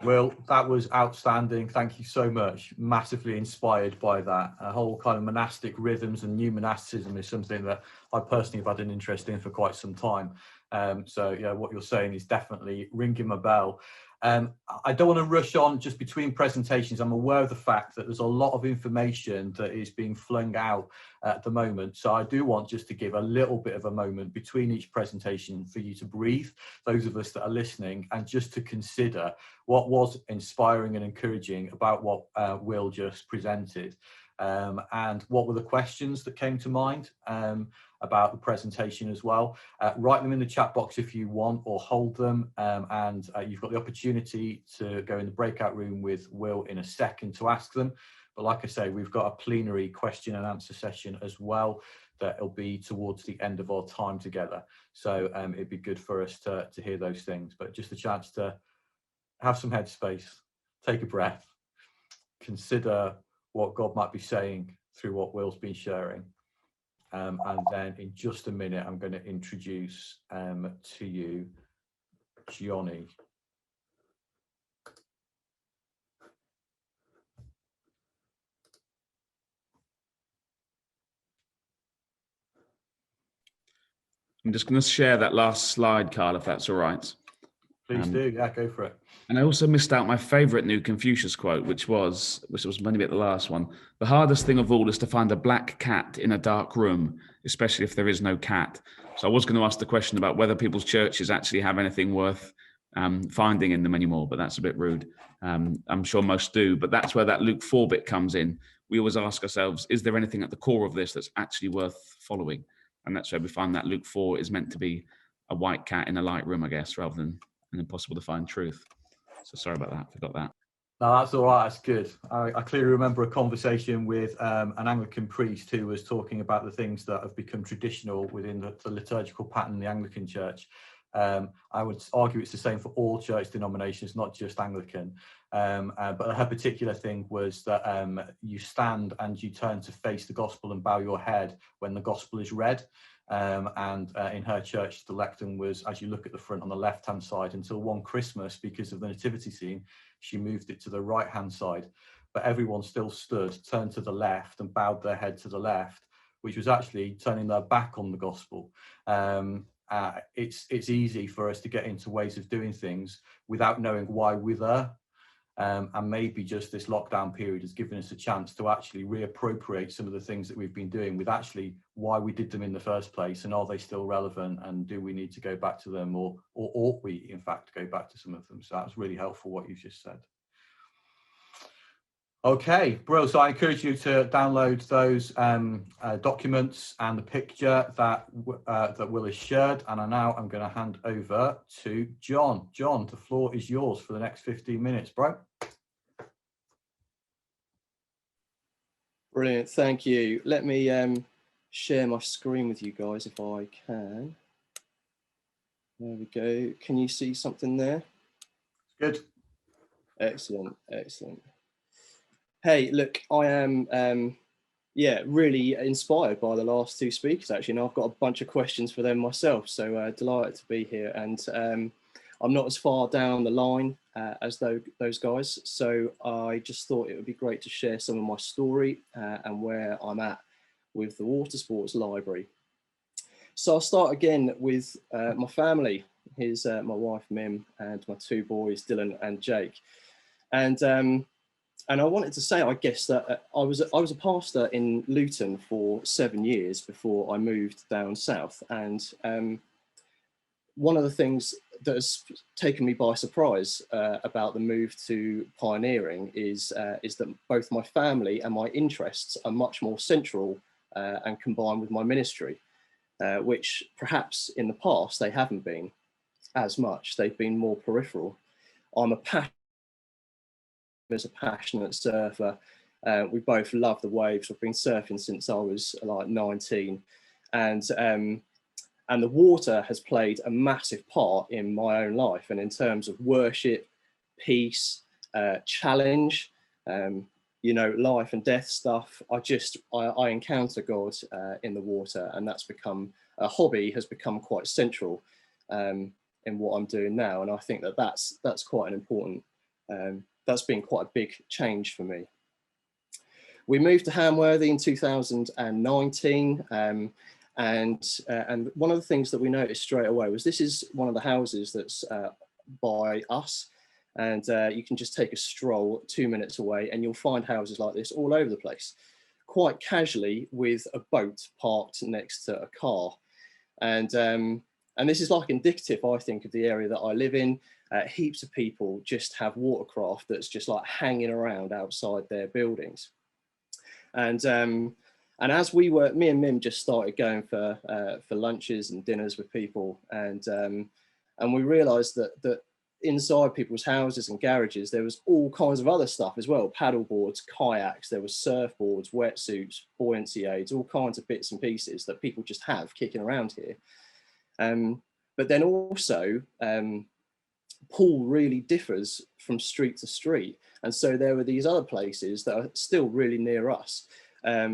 Will, that was outstanding. Thank you so much. Massively inspired by that. A whole kind of monastic rhythms and new monasticism is something that I personally have had an interest in for quite some time. So yeah, what you're saying is definitely ringing my bell. I don't want to rush on just between presentations. I'm aware of the fact that there's a lot of information that is being flung out at the moment. So I do want just to give a little bit of a moment between each presentation for you to breathe, those of us that are listening, and just to consider what was inspiring and encouraging about what Will just presented. And what were the questions that came to mind about the presentation as well. Write them in the chat box if you want, or hold them, and you've got the opportunity to go in the breakout room with Will in a second to ask them. But like I say, we've got a plenary question and answer session as well that'll be towards the end of our time together. So it'd be good for us to hear those things, but just a chance to have some headspace, take a breath, consider what God might be saying through what Will's been sharing. And then in just a minute, I'm going to introduce to you Johnny. I'm just going to share that last slide, Carl, if that's all right. Please do. Yeah, go for it. And I also missed out my favorite new Confucius quote, which was maybe the last one. The hardest thing of all is to find a black cat in a dark room, especially if there is no cat. So I was going to ask the question about whether people's churches actually have anything worth finding in them anymore, but that's a bit rude. I'm sure most do, but that's where that Luke 4 bit comes in. We always ask ourselves, is there anything at the core of this that's actually worth following? And that's where we find that Luke 4 is meant to be a white cat in a light room, I guess, rather than an impossible to find truth. So sorry about that, forgot that. No, that's all right, that's good. I clearly remember a conversation with an Anglican priest who was talking about the things that have become traditional within the liturgical pattern in the Anglican Church. I would argue it's the same for all church denominations, not just Anglican. But her particular thing was that you stand and you turn to face the gospel and bow your head when the gospel is read. And in her church, the lectern was, as you look at the front on the left-hand side, until one Christmas, because of the nativity scene, she moved it to the right-hand side. But everyone still stood, turned to the left and bowed their head to the left, which was actually turning their back on the gospel. It's easy for us to get into ways of doing things without knowing why we're there. And maybe just this lockdown period has given us a chance to actually reappropriate some of the things that we've been doing with actually why we did them in the first place, and are they still relevant, and do we need to go back to them, or ought we in fact go back to some of them? So that's really helpful what you've just said. Okay, bro. So I encourage you to download those documents and the picture that that Will has shared. And now I'm going to hand over to John. John, the floor is yours for the next 15 minutes, bro. Brilliant, thank you. Let me share my screen with you guys if I can. There we go. Can you see something there? Good. Excellent, excellent. Hey, look, I am yeah, really inspired by the last two speakers actually, and I've got a bunch of questions for them myself. So delighted to be here, and I'm not as far down the line as those guys. So I just thought it would be great to share some of my story and where I'm at with the Water Sports Library. So I'll start again with my family. Here's my wife Mim and my two boys Dylan and Jake, and I wanted to say, I guess, that I was a pastor in Luton for 7 years before I moved down south. And one of the things that has taken me by surprise about the move to pioneering is that both my family and my interests are much more central and combined with my ministry, which perhaps in the past they haven't been as much. They've been more peripheral. I'm a passionate surfer. We both love the waves. We've been surfing since I was like 19, and the water has played a massive part in my own life, and in terms of worship, peace, challenge, you know, life and death stuff. I encounter God in the water, and that's become a hobby, has become quite central in what I'm doing now, and I think that that's quite an important. That's been quite a big change for me. We moved to Hamworthy in 2019, and one of the things that we noticed straight away was this is one of the houses that's by us, and you can just take a stroll 2 minutes away and you'll find houses like this all over the place, quite casually, with a boat parked next to a car. And this is like indicative, I think, of the area that I live in. Heaps of people just have watercraft that's just like hanging around outside their buildings. And as we were, me and Mim just started going for lunches and dinners with people, and we realised that inside people's houses and garages there was all kinds of other stuff as well: paddle boards, kayaks, there was surfboards, wetsuits, buoyancy aids, all kinds of bits and pieces that people just have kicking around here. But then also, pool really differs from street to street, and so there were these other places that are still really near us,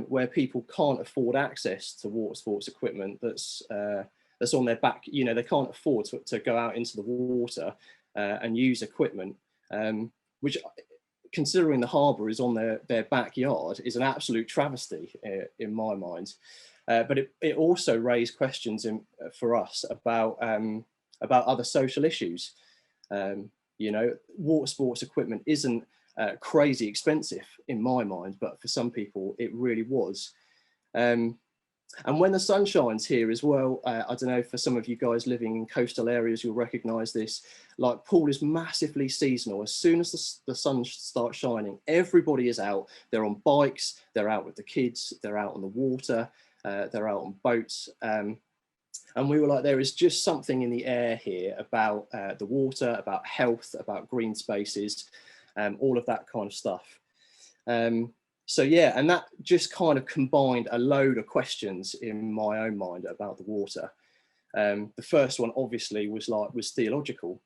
where people can't afford access to water sports equipment that's on their back. You know, they can't afford to go out into the water and use equipment, which, considering the harbour is on their backyard, is an absolute travesty in my mind. But it also raised questions for us about other social issues. You know, water sports equipment isn't crazy expensive in my mind, but for some people it really was. And when the sun shines here as well, I don't know, for some of you guys living in coastal areas, you'll recognise this, like, pool is massively seasonal. As soon as the sun starts shining, everybody is out. They're on bikes, they're out with the kids, they're out on the water, they're out on boats. And we were like, there is just something in the air here about the water, about health, about green spaces, all of that kind of stuff. So yeah, and that just kind of combined a load of questions in my own mind about the water. The first one obviously was theological.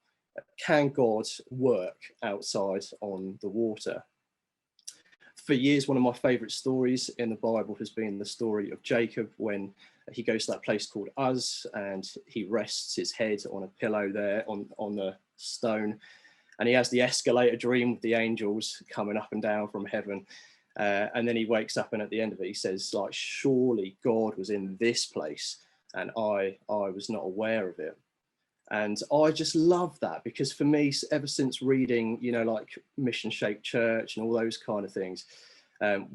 Can God work outside on the water? For years, one of my favourite stories in the Bible has been the story of Jacob, when he goes to that place called Uz and he rests his head on a pillow there on the stone, and he has the escalator dream with the angels coming up and down from heaven. And then he wakes up, and at the end of it, he says, like, surely God was in this place and I was not aware of it. And I just love that, because for me, ever since reading, you know, like Mission Shaped Church and all those kind of things,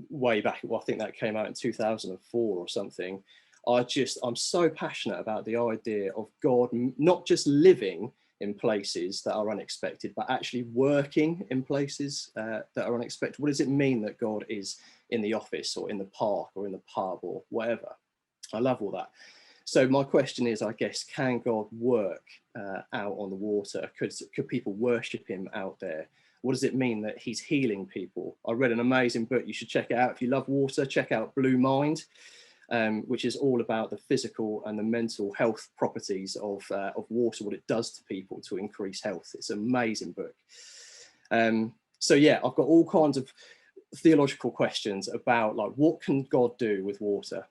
way back, well, I think that came out in 2004 or something, I'm so passionate about the idea of God not just living in places that are unexpected, but actually working in places that are unexpected. What does it mean that God is in the office or in the park or in the pub or whatever? I love all that. So my question is, I guess, can God work out on the water? Could people worship him out there? What does it mean that he's healing people? I read an amazing book. You should check it out. If you love water, check out Blue Mind, which is all about the physical and the mental health properties of water, what it does to people to increase health. It's an amazing book. So yeah, I've got all kinds of theological questions about, like, what can God do with water?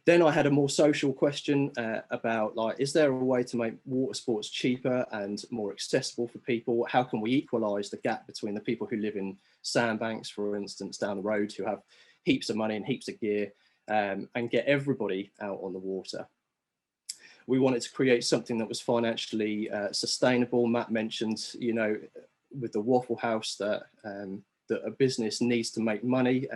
Then I had a more social question about, like, is there a way to make water sports cheaper and more accessible for people? How can we equalise the gap between the people who live in sandbanks, for instance, down the road, who have heaps of money and heaps of gear, and get everybody out on the water? We wanted to create something that was financially sustainable. Matt mentioned, you know, with the Waffle House, that a business needs to make money.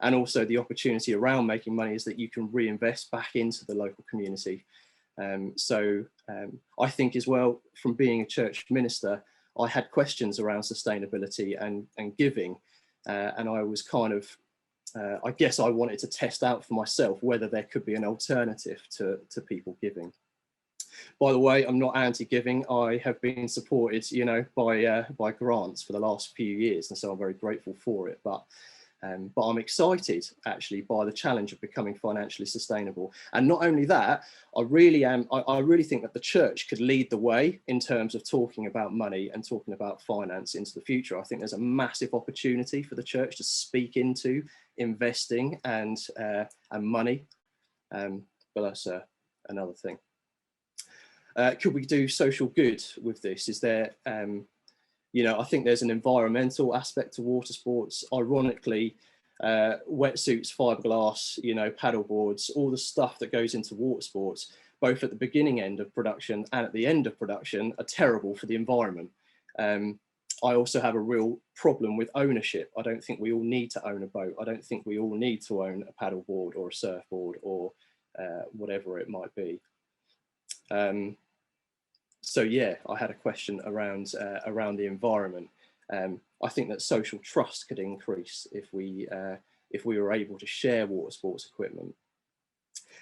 And also the opportunity around making money is that you can reinvest back into the local community. So I think as well, from being a church minister, I had questions around sustainability and giving. And I was kind of, I guess I wanted to test out for myself whether there could be an alternative to people giving. By the way, I'm not anti-giving. I have been supported, you know, by grants for the last few years, and so I'm very grateful for it. But I'm excited actually by the challenge of becoming financially sustainable. And not only that, I really think that the church could lead the way in terms of talking about money and talking about finance into the future. I think there's a massive opportunity for the church to speak into investing and money. But that's another thing. Could we do social good with this? Is there, you know, I think there's an environmental aspect to water sports. Ironically, wetsuits, fiberglass, you know, paddle boards, all the stuff that goes into water sports, both at the beginning end of production and at the end of production, are terrible for the environment. I also have a real problem with ownership. I don't think we all need to own a boat. I don't think we all need to own a paddle board or a surfboard or whatever it might be. So yeah, I had a question around the environment. I think that social trust could increase if we were able to share water sports equipment.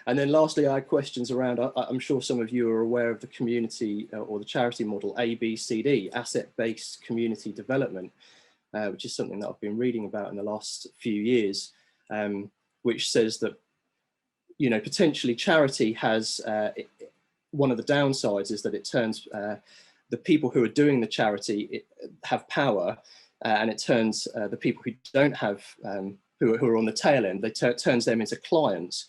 And then lastly, I had questions around, I'm sure some of you are aware of the community or the charity model ABCD, asset-based community development, which is something that I've been reading about in the last few years, which says that, you know, potentially charity has, one of the downsides is that it turns the people who are doing the charity have power, and it turns the people who don't have, who are on the tail end, turns them into clients.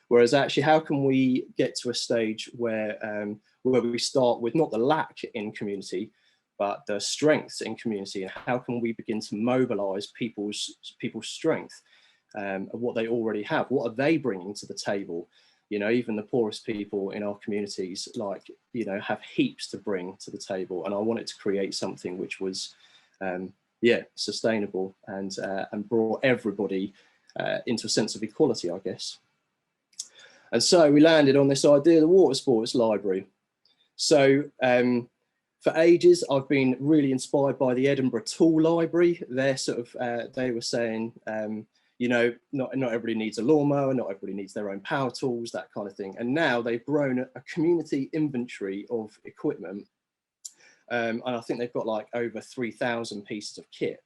Whereas actually, how can we get to a stage where we start with not the lack in community, but the strengths in community, and how can we begin to mobilise people's strength and what they already have? What are they bringing to the table? You know, even the poorest people in our communities, like, you know, have heaps to bring to the table. And I wanted to create something which was, yeah, sustainable and brought everybody into a sense of equality, I guess. And so we landed on this idea of the water sports library. So for ages, I've been really inspired by the Edinburgh Tool Library. They're sort of, they were saying, you know, not everybody needs a lawnmower, not everybody needs their own power tools, that kind of thing. And now they've grown a community inventory of equipment. And I think they've got like over 3,000 pieces of kit,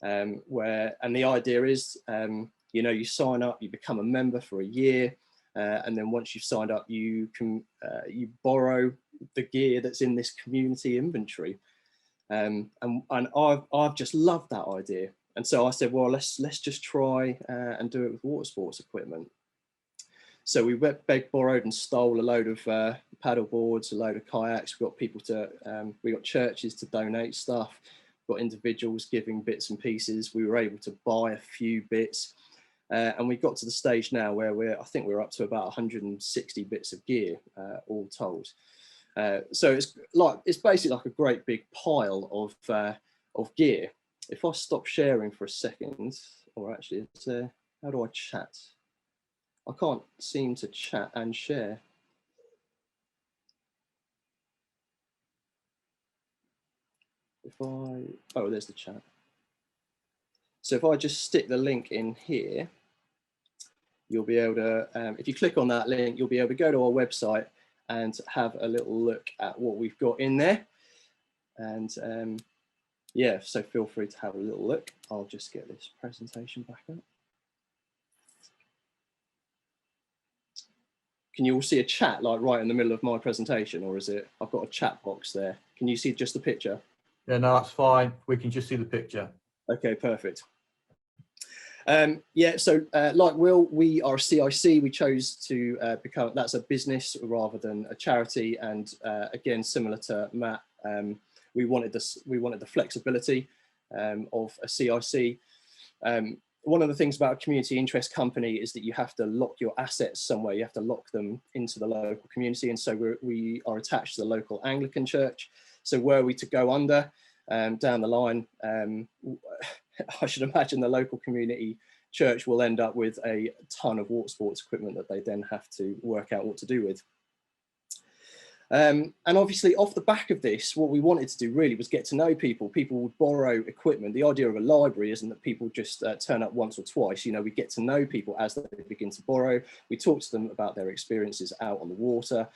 and the idea is, you know, you sign up, you become a member for a year. And then once you've signed up, you can you borrow the gear that's in this community inventory. And I've just loved that idea. And so I said, well, let's just try and do it with water sports equipment. So we begged, borrowed and stole a load of paddle boards, a load of kayaks. We got people to, we got churches to donate stuff, got individuals giving bits and pieces. We were able to buy a few bits. And we got to the stage now where I think we're up to about 160 bits of gear, all told. So it's basically like a great big pile of gear. If I stop sharing for a second, or actually, how do I chat? I can't seem to chat and share. oh, there's the chat. So if I just stick the link in here, you'll be able to, if you click on that link, you'll be able to go to our website and have a little look at what we've got in there. And yeah, so feel free to have a little look. I'll just get this presentation back up. Can you all see a chat like right in the middle of my presentation, or is it, I've got a chat box there. Can you see just the picture? Yeah, no, that's fine. We can just see the picture. Okay, perfect. Yeah, so like Will, we are a CIC. We chose to become, that's a business rather than a charity. And again, similar to Matt, we wanted the flexibility of a CIC. One of the things about a community interest company is that you have to lock your assets somewhere. You have to lock them into the local community. And so we are attached to the local Anglican church. So were we to go under down the line, I should imagine the local community church will end up with a ton of water sports equipment that they then have to work out what to do with. And obviously off the back of this, what we wanted to do really was get to know people. People would borrow equipment. The idea of a library isn't that people just turn up once or twice. You know, we get to know people as they begin to borrow. We talk to them about their experiences out on the water.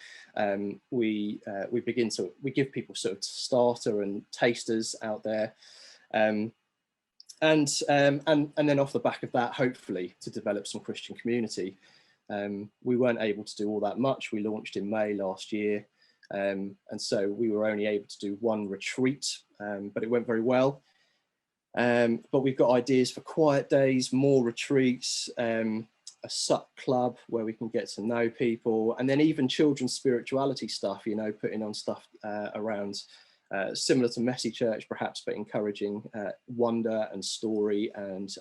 We give people sort of starter and tasters out there. And then off the back of that, hopefully to develop some Christian community. We weren't able to do all that much. We launched in May last year. And so we were only able to do one retreat, but it went very well. But we've got ideas for quiet days, more retreats, a SUP club where we can get to know people, and then even children's spirituality stuff, you know, putting on stuff around similar to Messy Church perhaps, but encouraging wonder and story and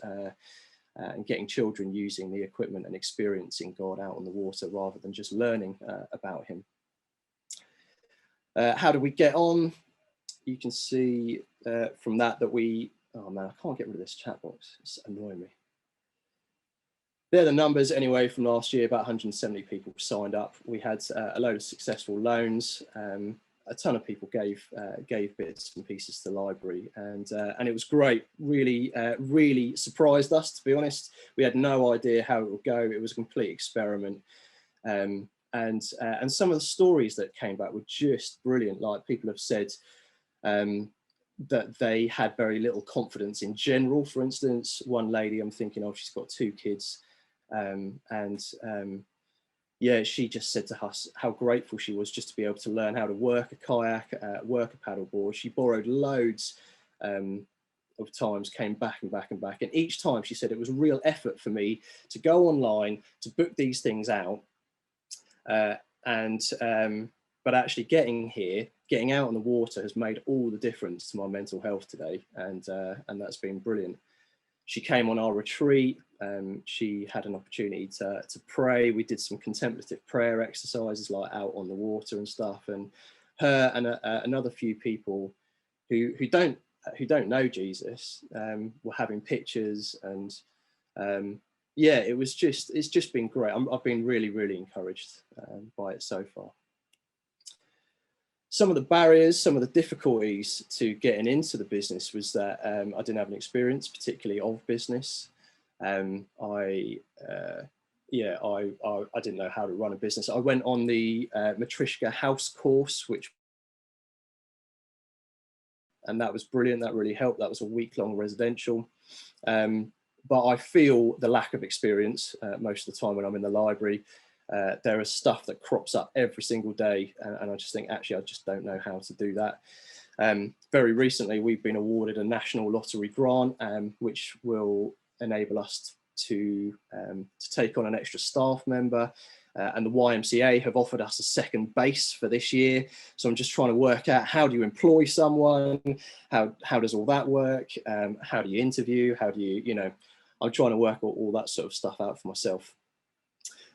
getting children using the equipment and experiencing God out on the water rather than just learning about him. How do we get on? You can see from that we, oh man, I can't get rid of this chat box. It's annoying me. They're the numbers anyway from last year. About 170 people signed up. We had a load of successful loans. A ton of people gave bits and pieces to the library, and it was great. Really, really surprised us, to be honest. We had no idea how it would go. It was a complete experiment. And some of the stories that came back were just brilliant. Like people have said that they had very little confidence in general. For instance, one lady I'm thinking of, she's got 2 kids, yeah, she just said to us how grateful she was just to be able to learn how to work a kayak, work a paddleboard. She borrowed loads of times, came back and back and back. And each time she said it was a real effort for me to go online to book these things out. But actually getting here, getting out on the water has made all the difference to my mental health today. And that's been brilliant. She came on our retreat. She had an opportunity to pray. We did some contemplative prayer exercises like out on the water and stuff. And her and another few people who don't know Jesus were having pictures, and yeah, it's just been great. I've been really, really encouraged by it so far. Some of the barriers, some of the difficulties to getting into the business was that I didn't have an experience, particularly of business. I didn't know how to run a business. I went on the Matrishka House course, and that was brilliant. That really helped. That was a week-long residential. But I feel the lack of experience most of the time when I'm in the library. There is stuff that crops up every single day, and I just think, actually, I just don't know how to do that. Very recently, we've been awarded a national lottery grant, which will enable us to take on an extra staff member. And the YMCA have offered us a second base for this year. So I'm just trying to work out, how do you employ someone? How does all that work? How do you interview? How do you, I'm trying to work all that sort of stuff out for myself.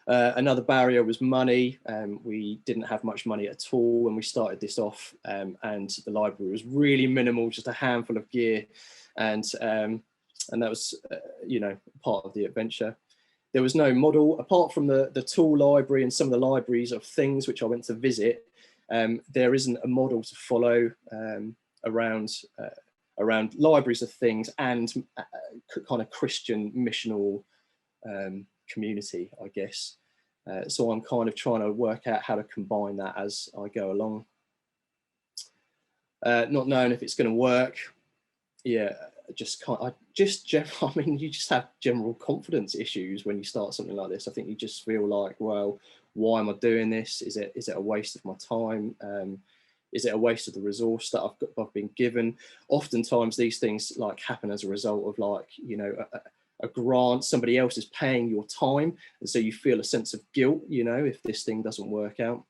Another barrier was money. We didn't have much money at all when we started this off, and the library was really minimal, just a handful of gear, and that was, part of the adventure. There was no model apart from the tool library and some of the libraries of things which I went to visit. There isn't a model to follow, around around libraries of things and kind of Christian missional community, I guess. So I'm kind of trying to work out how to combine that as I go along. Not knowing if it's going to work. Yeah, I mean, you just have general confidence issues when you start something like this. I think you just feel like, well, why am I doing this? Is it a waste of my time? Is it a waste of the resource that I've been given? Oftentimes these things like happen as a result of, like, you know, a grant, somebody else is paying your time, and so you feel a sense of guilt, you know, if this thing doesn't work out.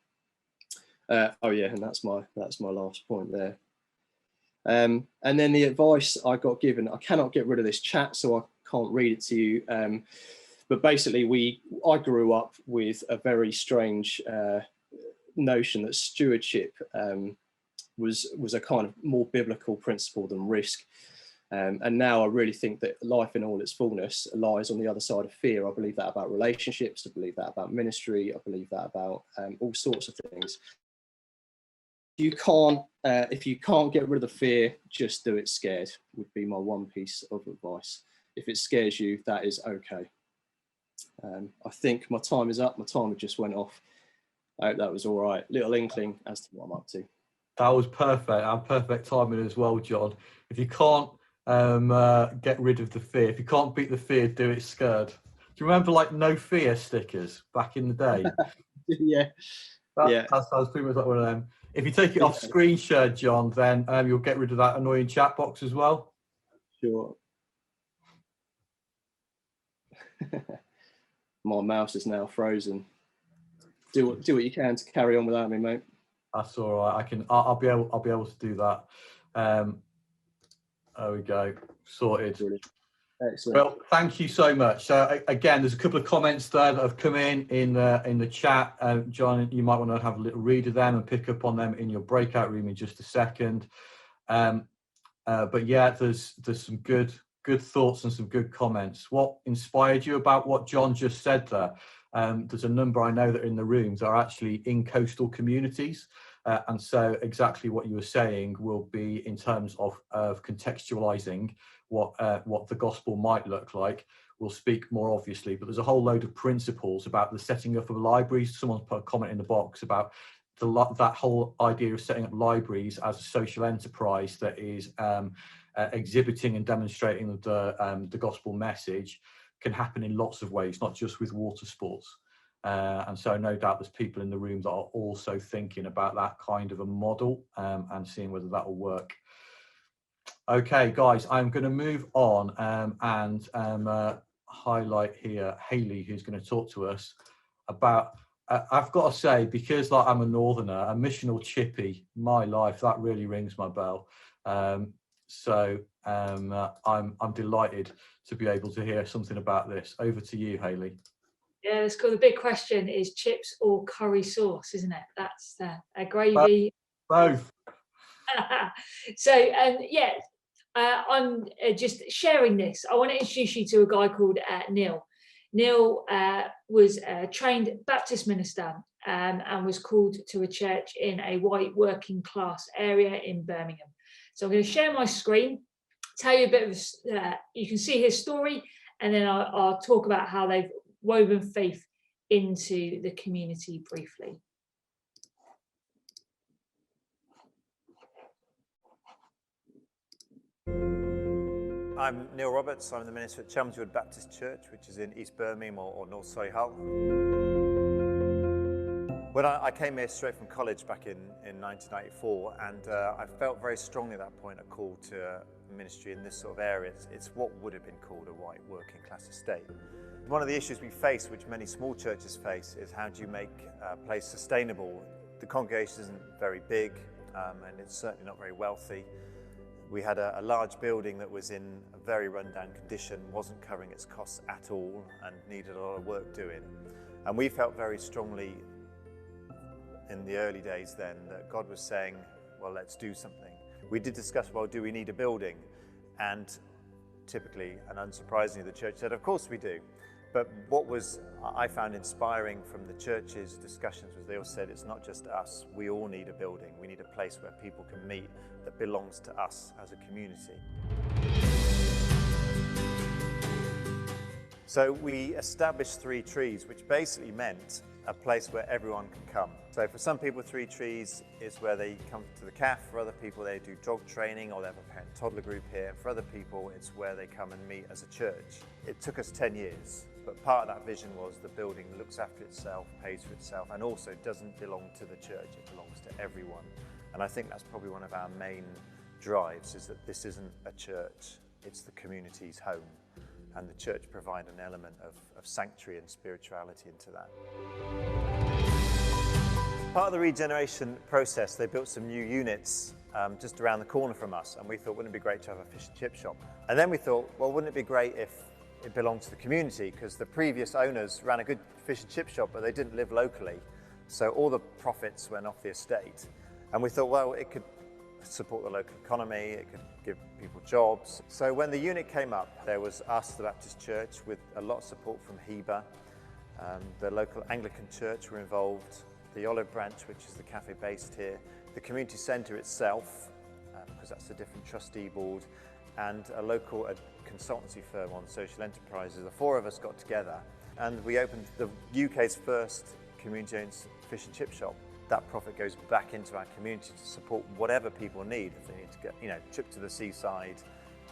Oh yeah, and that's my last point there. And then the advice I got given, I cannot get rid of this chat, so I can't read it to you. But basically, I grew up with a very strange notion that stewardship was a kind of more biblical principle than risk. And now I really think that life in all its fullness lies on the other side of fear. I believe that about relationships. I believe that about ministry. I believe that about all sorts of things. If you can't get rid of the fear, just do it scared, would be my one piece of advice. If it scares you, that is okay. I think my time is up. My timer just went off. I hope that was all right. Little inkling as to what I'm up to. That was perfect. And perfect timing as well, John. If you can't get rid of the fear, if you can't beat the fear, do it scared. Do you remember, like, no fear stickers back in the day? Yeah. That sounds pretty much like one of them. If you take it off screen share, John, then you'll get rid of that annoying chat box as well. Sure. My mouse is now frozen. Do what you can to carry on without me, mate. That's all right. I'll be able to do that. There we go. Sorted. Brilliant. Excellent. Well, thank you so much. So again, there's a couple of comments there that have come in the chat. John, you might want to have a little read of them and pick up on them in your breakout room in just a second. But yeah, there's some good thoughts and some good comments. What inspired you about what John just said there? There's a number I know that in the rooms are actually in coastal communities. And so exactly what you were saying will be in terms of contextualizing what the gospel might look like. We'll speak more obviously, but there's a whole load of principles about the setting up of libraries. Someone's put a comment in the box about that whole idea of setting up libraries as a social enterprise that is exhibiting and demonstrating the gospel message can happen in lots of ways, not just with water sports. And so no doubt there's people in the room that are also thinking about that kind of a model and seeing whether that will work. Okay, guys, I'm going to move on and highlight here Hayley, who's going to talk to us about, I've got to say, because like I'm a northerner, a missional chippy, my life, that really rings my bell. So I'm delighted to be able to hear something about this. Over to you, Hayley. Yeah, it's cool. The big question is chips or curry sauce, isn't it? That's a gravy. Both. So, yeah, I'm just sharing this. I want to introduce you to a guy called Neil. Neil was a trained Baptist minister and was called to a church in a white working class area in Birmingham. So I'm going to share my screen, tell you a bit of, you can see his story, and then I'll talk about how they've woven faith into the community briefly. I'm Neil Roberts. I'm the minister at Chelmsford Baptist Church, which is in East Birmingham or North Surrey Hull. When I came here straight from college back in 1994, and I felt very strongly at that point a call to ministry in this sort of area. It's what would have been called a white working class estate. One of the issues we face, which many small churches face, is how do you make a place sustainable? The congregation isn't very big, and it's certainly not very wealthy. We had a large building that was in a very rundown condition, wasn't covering its costs at all, and needed a lot of work doing. And we felt very strongly in the early days then that God was saying, well, let's do something. We did discuss, well, do we need a building? And typically and unsurprisingly, the church said, of course we do. But what I found inspiring from the church's discussions was they all said it's not just us, we all need a building, we need a place where people can meet that belongs to us as a community. So we established 3 trees, which basically meant a place where everyone can come. So for some people, 3 trees is where they come to the cafe. For other people, they do dog training or they have a parent toddler group here. For other people, it's where they come and meet as a church. It took us 10 years, but part of that vision was the building looks after itself, pays for itself, and also doesn't belong to the church, it belongs to everyone. And I think that's probably one of our main drives, is that this isn't a church, it's the community's home. And the church provide an element of sanctuary and spirituality into that. Part of the regeneration process, they built some new units just around the corner from us, and we thought, wouldn't it be great to have a fish and chip shop? And then we thought, well, wouldn't it be great if it belonged to the community, because the previous owners ran a good fish and chip shop, but they didn't live locally. So all the profits went off the estate. And we thought, well, it could support the local economy, it could give people jobs. So when the unit came up, there was us, the Baptist Church, with a lot of support from HEBA. The local Anglican Church were involved, the Olive Branch, which is the cafe based here, the community centre itself, because that's a different trustee board, and a local consultancy firm on social enterprises. The 4 of us got together and we opened the UK's first community-owned fish and chip shop. That profit goes back into our community to support whatever people need. If they need to get, trip to the seaside,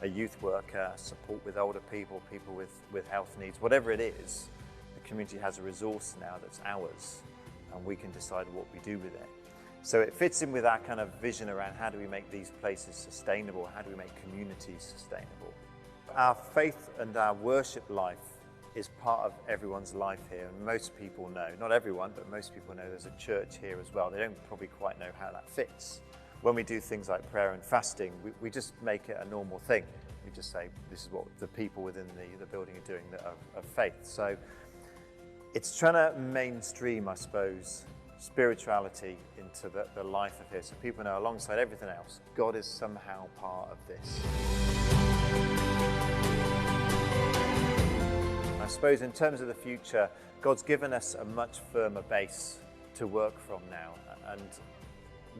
a youth worker, support with older people, people with health needs, whatever it is, the community has a resource now that's ours, and we can decide what we do with it. So it fits in with our kind of vision around how do we make these places sustainable, how do we make communities sustainable. Our faith and our worship life is part of everyone's life here, and most people know, not everyone, but most people know there's a church here as well. They don't probably quite know how that fits. When we do things like prayer and fasting, we just make it a normal thing. We just say, this is what the people within the building are doing of faith. So it's trying to mainstream, I suppose, spirituality into the life of here, so people know alongside everything else, God is somehow part of this. I suppose in terms of the future, God's given us a much firmer base to work from now, and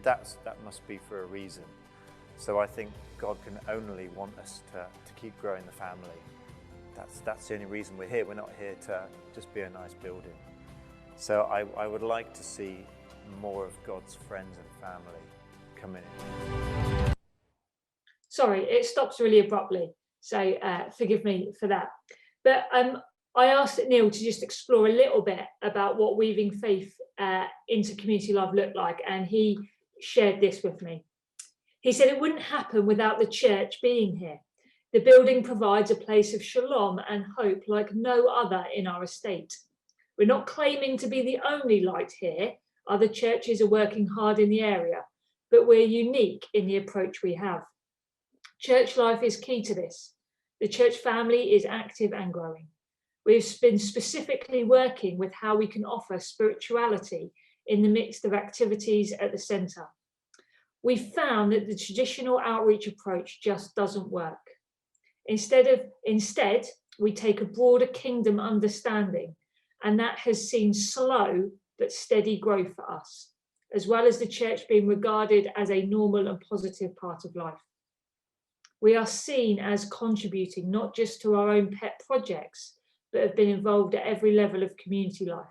that must be for a reason. So I think God can only want us to keep growing the family. That's the only reason we're here. We're not here to just be a nice building. So I would like to see more of God's friends and family come in. Sorry, it stops really abruptly, so forgive me for that. But I asked Neil to just explore a little bit about what weaving faith into community life looked like, and he shared this with me. He said it wouldn't happen without the church being here. The building provides a place of shalom and hope like no other in our estate. We're not claiming to be the only light here. Other churches are working hard in the area, but we're unique in the approach we have. Church life is key to this. The church family is active and growing. We've been specifically working with how we can offer spirituality in the midst of activities at the centre. We found that the traditional outreach approach just doesn't work. Instead, we take a broader kingdom understanding, and that has seen slow but steady growth for us, as well as the church being regarded as a normal and positive part of life. We are seen as contributing not just to our own pet projects, but have been involved at every level of community life,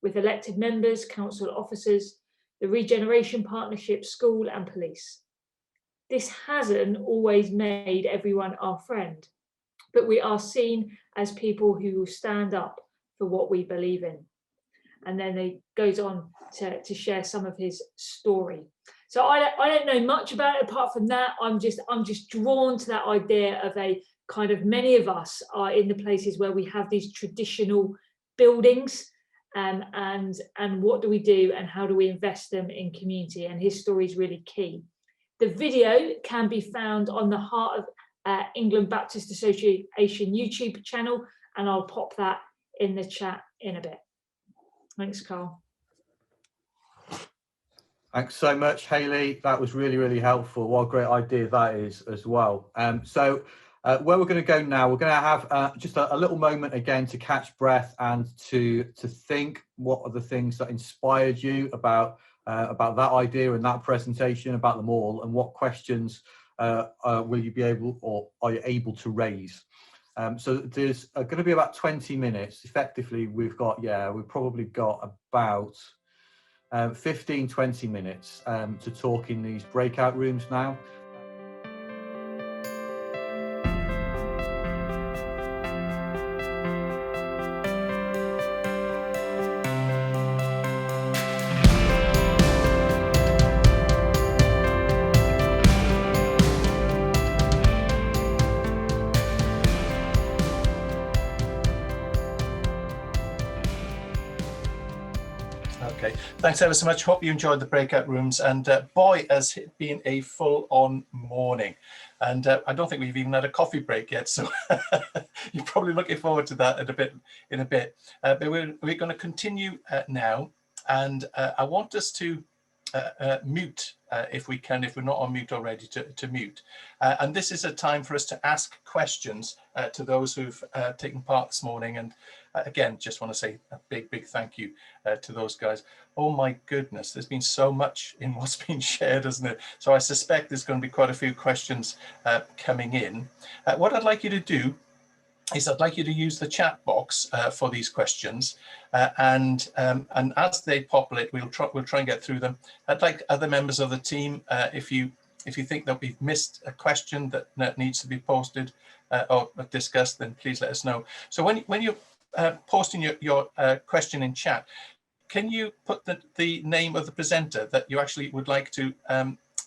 with elected members, council officers, the Regeneration Partnership, school and police. This hasn't always made everyone our friend, but we are seen as people who will stand up for what we believe in. And then he goes on to share some of his story. So I don't know much about it apart from that. I'm just drawn to that idea of a kind of, many of us are in the places where we have these traditional buildings, and what do we do and how do we invest them in community? And his story is really key. The video can be found on the Heart of England Baptist Association YouTube channel, and I'll pop that in the chat in a bit. Thanks, Carl. Thanks so much, Hayley. That was really, really helpful. What a great idea that is as well. So Where we're going to go now, we're going to have just a little moment again to catch breath and to think what are the things that inspired you about that idea and that presentation, about them all, and what questions will you be able, or are you able to raise? So there's going to be about 20 minutes. Effectively, we've probably got about 15-20 minutes to talk in these breakout rooms now. Okay, thanks ever so much. Hope you enjoyed the breakout rooms, and boy, has it been a full-on morning. And I don't think we've even had a coffee break yet, so you're probably looking forward to that in a bit. But we're going to continue now, and I want us to mute if we can, if we're not on mute already, to mute. And this is a time for us to ask questions to those who've taken part this morning. And again, just want to say a big thank you to those guys. Oh my goodness, there's been so much in what's been shared, isn't it? So I suspect there's going to be quite a few questions coming in. What I'd like you to do is I'd like you to use the chat box for these questions, and as they populate, we'll try and get through them. I'd like other members of the team, if you think that we've missed a question that needs to be posted or discussed, then please let us know. So when you're posting your question in chat, can you put the name of the presenter that you actually would like to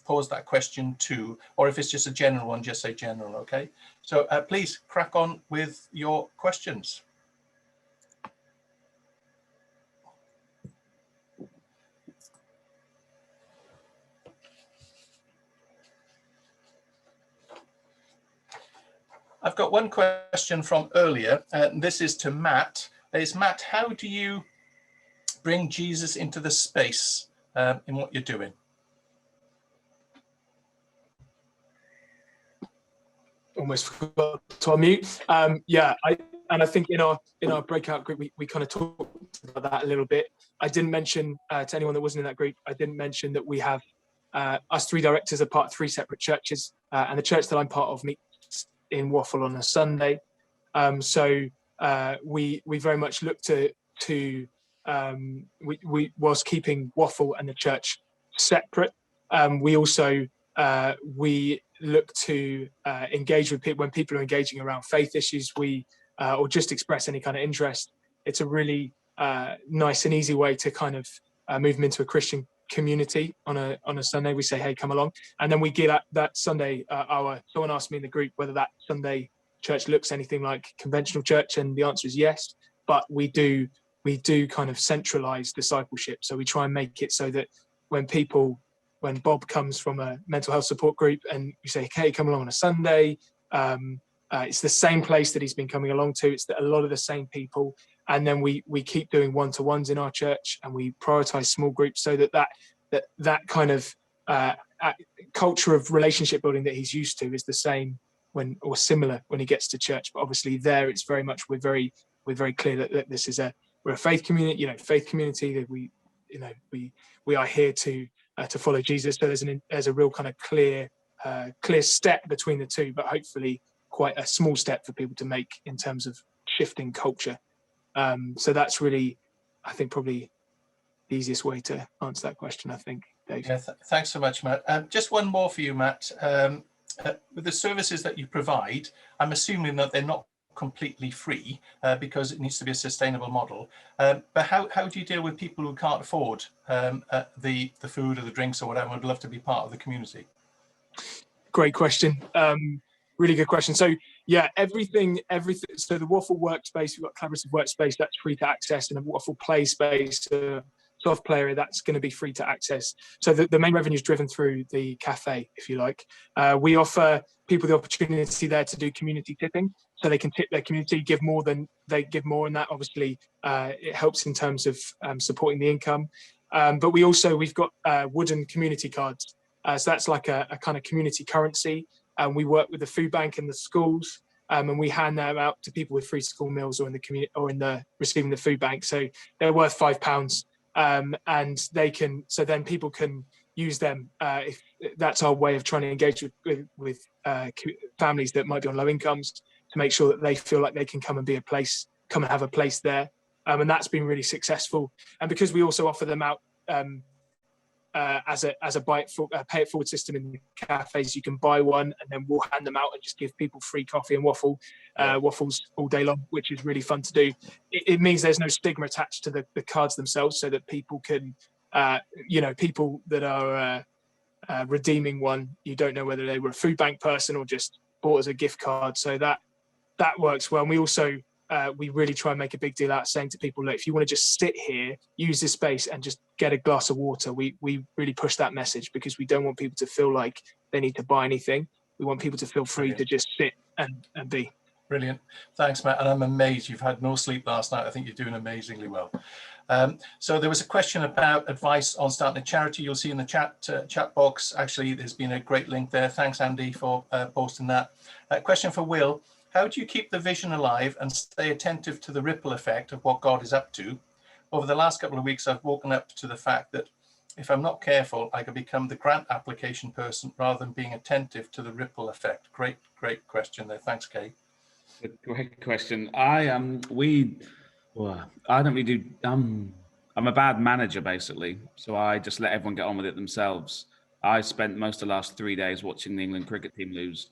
pose that question to, or if it's just a general one, just say general, okay? So please crack on with your questions. I've got one question from earlier, and this is to Matt. Matt, how do you bring Jesus into the space in what you're doing? Almost forgot to unmute. Yeah, I think in our breakout group we kind of talked about that a little bit. I didn't mention to anyone that wasn't in that group, I didn't mention that we have us three directors are part of three separate churches, and the church that I'm part of meets in Waffle on a Sunday. So we very much look to we whilst keeping Waffle and the church separate, we also we look to engage with people when people are engaging around faith issues, or just express any kind of interest. It's a really nice and easy way to kind of move them into a Christian community on a Sunday. We say, hey, come along, and then we give that Sunday hour. Someone asked me in the group whether that Sunday church looks anything like conventional church, and the answer is yes. But we do kind of centralize discipleship, so we try and make it so that when Bob comes from a mental health support group and you say, okay, come along on a Sunday, it's the same place that he's been coming along to. It's a lot of the same people. And then we keep doing one-to-ones in our church, and we prioritize small groups so that kind of culture of relationship building that he's used to is the same or similar when he gets to church. But obviously there it's very much, we're very clear that this is we're a faith community, faith community, that we are here to follow Jesus. So there's a real kind of clear step between the two, but hopefully quite a small step for people to make in terms of shifting culture. So that's really, I think, probably the easiest way to answer that question, I think, Dave. Yeah, thanks so much, Matt. Just one more for you, Matt. With the services that you provide, I'm assuming that they're not completely free because it needs to be a sustainable model. But how do you deal with people who can't afford the food or the drinks or whatever, and would love to be part of the community? Great question. Really good question. So yeah, everything. So the Waffle workspace, we've got collaborative workspace that's free to access, and a Waffle play space, soft play area, that's going to be free to access. So the main revenue is driven through the cafe, if you like. We offer people the opportunity there to do community tipping, so they can tip their community, give more, and that obviously it helps in terms of supporting the income. But we've got wooden community cards. So that's like a kind of community currency. and we work with the food bank and the schools, and we hand them out to people with free school meals or in the community or in the receiving the food bank. So they're worth £5, and they can. So then people can use them. If that's our way of trying to engage with families that might be on low incomes, to make sure that they feel like they can come and have a place there. And that's been really successful. And because we also offer them out as a pay it forward system in the cafes, you can buy one and then we'll hand them out and just give people free coffee and waffles all day long, which is really fun to do. It means there's no stigma attached to the cards themselves, so that people can, people that are redeeming one, you don't know whether they were a food bank person or just bought as a gift card. So that works well. And we also we really try and make a big deal out of saying to people, look, if you want to just sit here, use this space and just get a glass of water, we really push that message, because we don't want people to feel like they need to buy anything. We want people to feel free to just sit and be. Brilliant. Thanks, Matt. And I'm amazed you've had no sleep last night. I think you're doing amazingly well. So there was a question about advice on starting a charity. You'll see in the chat box, actually, there's been a great link there. Thanks, Andy, for posting that. Question for Will. How do you keep the vision alive and stay attentive to the ripple effect of what God is up to? Over the last couple of weeks, I've woken up to the fact that if I'm not careful, I can become the grant application person rather than being attentive to the ripple effect. Great question there. Thanks, Kay. Great question. I don't really do. I'm a bad manager, basically. So I just let everyone get on with it themselves. I spent most of the last 3 days watching the England cricket team lose.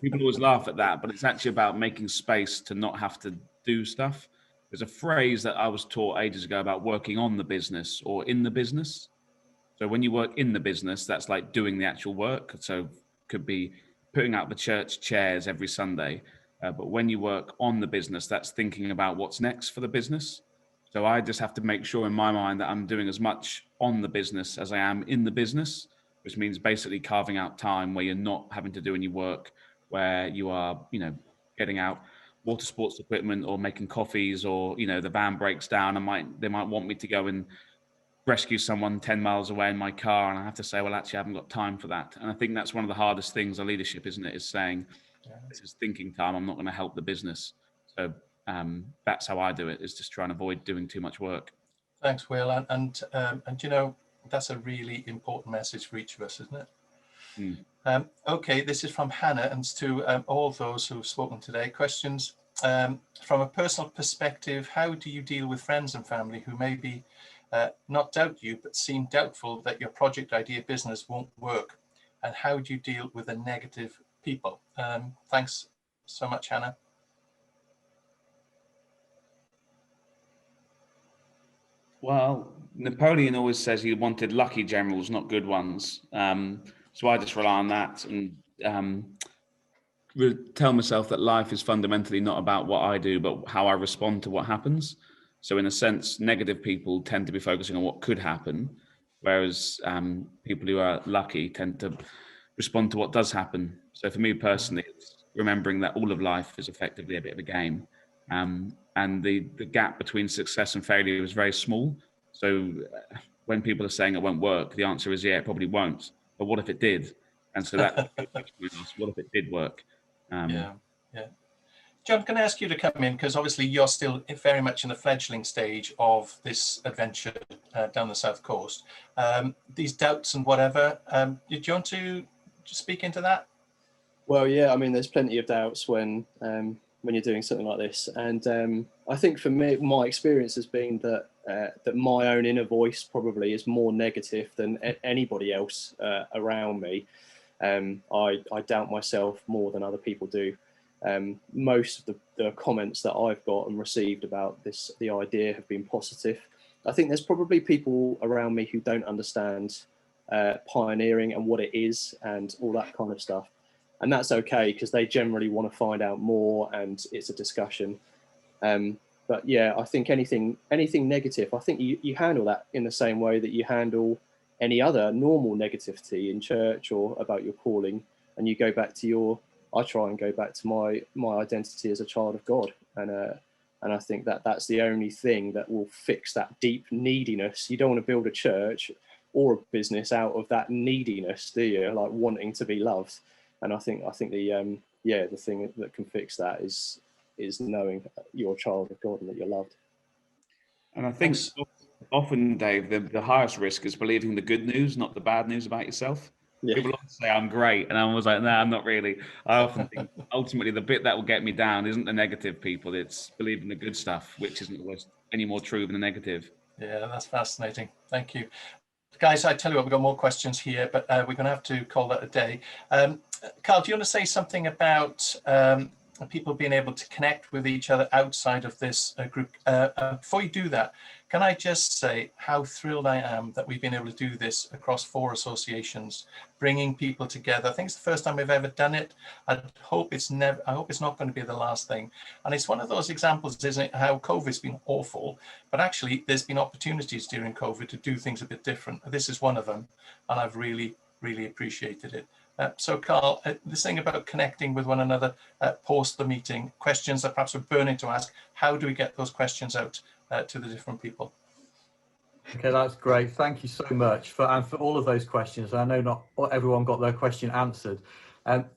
People always laugh at that, but it's actually about making space to not have to do stuff. There's a phrase that I was taught ages ago about working on the business or in the business. So when you work in the business, that's like doing the actual work. So could be putting out the church chairs every Sunday. But when you work on the business, that's thinking about what's next for the business. So I just have to make sure in my mind that I'm doing as much on the business as I am in the business, which means basically carving out time where you're not having to do any work, where you are, getting out water sports equipment or making coffees, or, the van breaks down and they might want me to go and rescue someone 10 miles away in my car. And I have to say, well, actually, I haven't got time for that. And I think that's one of the hardest things of leadership, isn't it? Is saying, this is thinking time. I'm not going to help the business. So that's how I do it, is just try and avoid doing too much work. Thanks, Will. And that's a really important message for each of us, isn't it? Okay, this is from Hannah, and to all those who've spoken today. Questions from a personal perspective: how do you deal with friends and family who maybe not doubt you, but seem doubtful that your project, idea, business won't work? And how do you deal with the negative people? Thanks so much, Hannah. Well, Napoleon always says he wanted lucky generals, not good ones. So I just rely on that and tell myself that life is fundamentally not about what I do, but how I respond to what happens. So in a sense, negative people tend to be focusing on what could happen, whereas people who are lucky tend to respond to what does happen. So for me personally, it's remembering that all of life is effectively a bit of a game. And the gap between success and failure is very small. So when people are saying it won't work, the answer is, yeah, it probably won't. But what if it did? And so that what if it did work? Yeah. John, can I ask you to come in, because obviously you're still very much in the fledgling stage of this adventure down the south coast. These doubts and whatever, did you want to speak into that? Well, yeah, I mean, there's plenty of doubts when you're doing something like this, and I think for me, my experience has been that that my own inner voice probably is more negative than anybody else around me. I doubt myself more than other people do. Most of the comments that I've got and received about the idea have been positive. I think there's probably people around me who don't understand pioneering and what it is and all that kind of stuff. And that's okay, because they generally want to find out more and it's a discussion. But yeah, I think anything negative, I think you handle that in the same way that you handle any other normal negativity in church or about your calling, and you go back to I try and go back to my identity as a child of God, and I think that's the only thing that will fix that deep neediness. You don't want to build a church or a business out of that neediness, do you? Like wanting to be loved. And I think the the thing that can fix that is knowing you're a child of God and that you're loved. And I think often, Dave, the highest risk is believing the good news, not the bad news about yourself. Yeah. People often say I'm great, and I was like, nah, I'm not really. I often think ultimately the bit that will get me down isn't the negative people; it's believing the good stuff, which isn't always any more true than the negative. Yeah, that's fascinating. Thank you. Guys, I tell you what, we've got more questions here, but we're going to have to call that a day. Carl, do you want to say something about people being able to connect with each other outside of this group? Before you do that, can I just say how thrilled I am that we've been able to do this across 4 associations, bringing people together. I think it's the first time we've ever done it. I hope it's not going to be the last thing. And it's one of those examples, isn't it, how COVID's been awful, but actually there's been opportunities during COVID to do things a bit different. This is one of them, and I've really, really appreciated it. So Carl, this thing about connecting with one another post the meeting, questions that perhaps are burning to ask, how do we get those questions out to the different people? Okay, that's great. Thank you so much for all of those questions. I know not everyone got their question answered.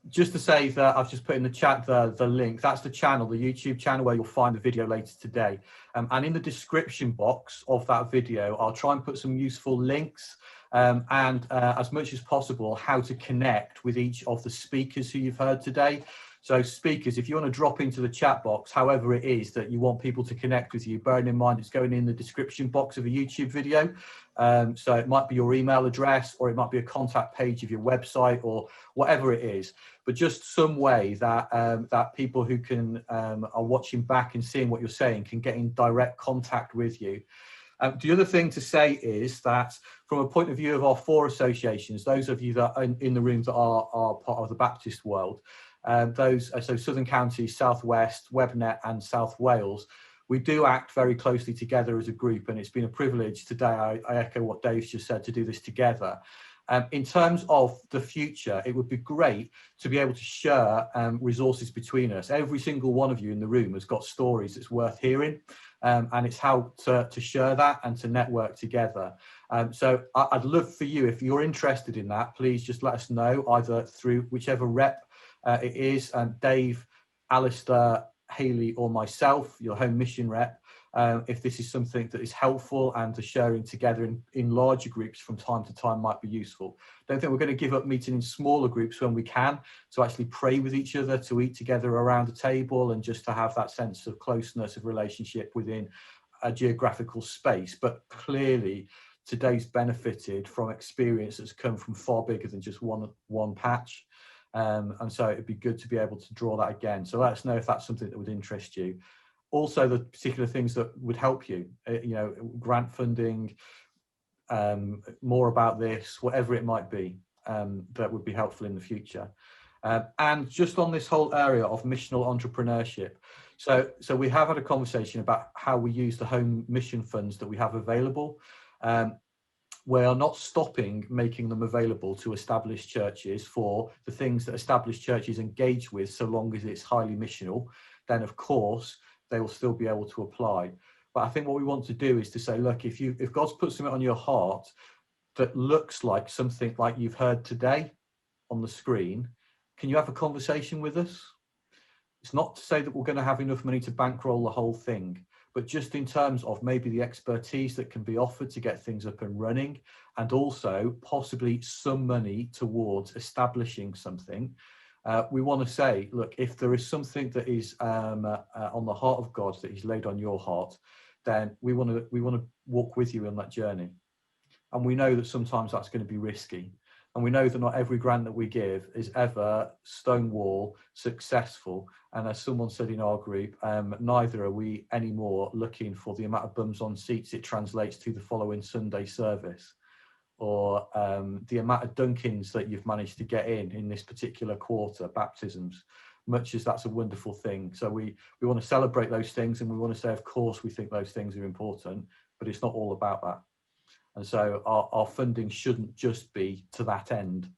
Just to say that I've just put in the chat the link. That's the channel, the YouTube channel, where you'll find the video later today. And in the description box of that video, I'll try and put some useful links and as much as possible, how to connect with each of the speakers who you've heard today. So speakers, if you want to drop into the chat box, however it is that you want people to connect with you, bearing in mind it's going in the description box of a YouTube video. So it might be your email address, or it might be a contact page of your website, or whatever it is. But just some way that that people who are watching back and seeing what you're saying can get in direct contact with you. The other thing to say is that from a point of view of our 4 associations, those of you that are in the room that are part of the Baptist world, so Southern Counties, South West, Webnet and South Wales, we do act very closely together as a group, and it's been a privilege today, I echo what Dave's just said, to do this together. In terms of the future, it would be great to be able to share resources between us. Every single one of you in the room has got stories that's worth hearing, and it's how to share that and to network together. So I'd love for you, if you're interested in that, please just let us know, either through whichever rep it is, Dave, Alistair, Hayley or myself, your home mission rep, if this is something that is helpful and the sharing together in larger groups from time to time might be useful. Don't think we're going to give up meeting in smaller groups when we can, to actually pray with each other, to eat together around a table, and just to have that sense of closeness of relationship within a geographical space. But clearly today's benefited from experience that's come from far bigger than just one patch. And so it'd be good to be able to draw that again. So let us know if that's something that would interest you. Also, the particular things that would help you, grant funding, more about this, whatever it might be, that would be helpful in the future. And just on this whole area of missional entrepreneurship. So we have had a conversation about how we use the home mission funds that we have available. We are not stopping making them available to established churches for the things that established churches engage with, so long as it's highly missional. Then of course they will still be able to apply. But I think what we want to do is to say, look, if God's put something on your heart that looks like something like you've heard today on the screen, can you have a conversation with us? It's not to say that we're going to have enough money to bankroll the whole thing, but just in terms of maybe the expertise that can be offered to get things up and running, and also possibly some money towards establishing something. We want to say, look, if there is something that is on the heart of God that He's laid on your heart, then we want to walk with you on that journey. And we know that sometimes that's going to be risky. And we know that not every grant that we give is ever stonewall successful. And as someone said in our group, neither are we anymore looking for the amount of bums on seats it translates to the following Sunday service, or the amount of Dunkins that you've managed to get in this particular quarter, baptisms, much as that's a wonderful thing. So we want to celebrate those things, and we want to say, of course, we think those things are important, but it's not all about that. And so our funding shouldn't just be to that end,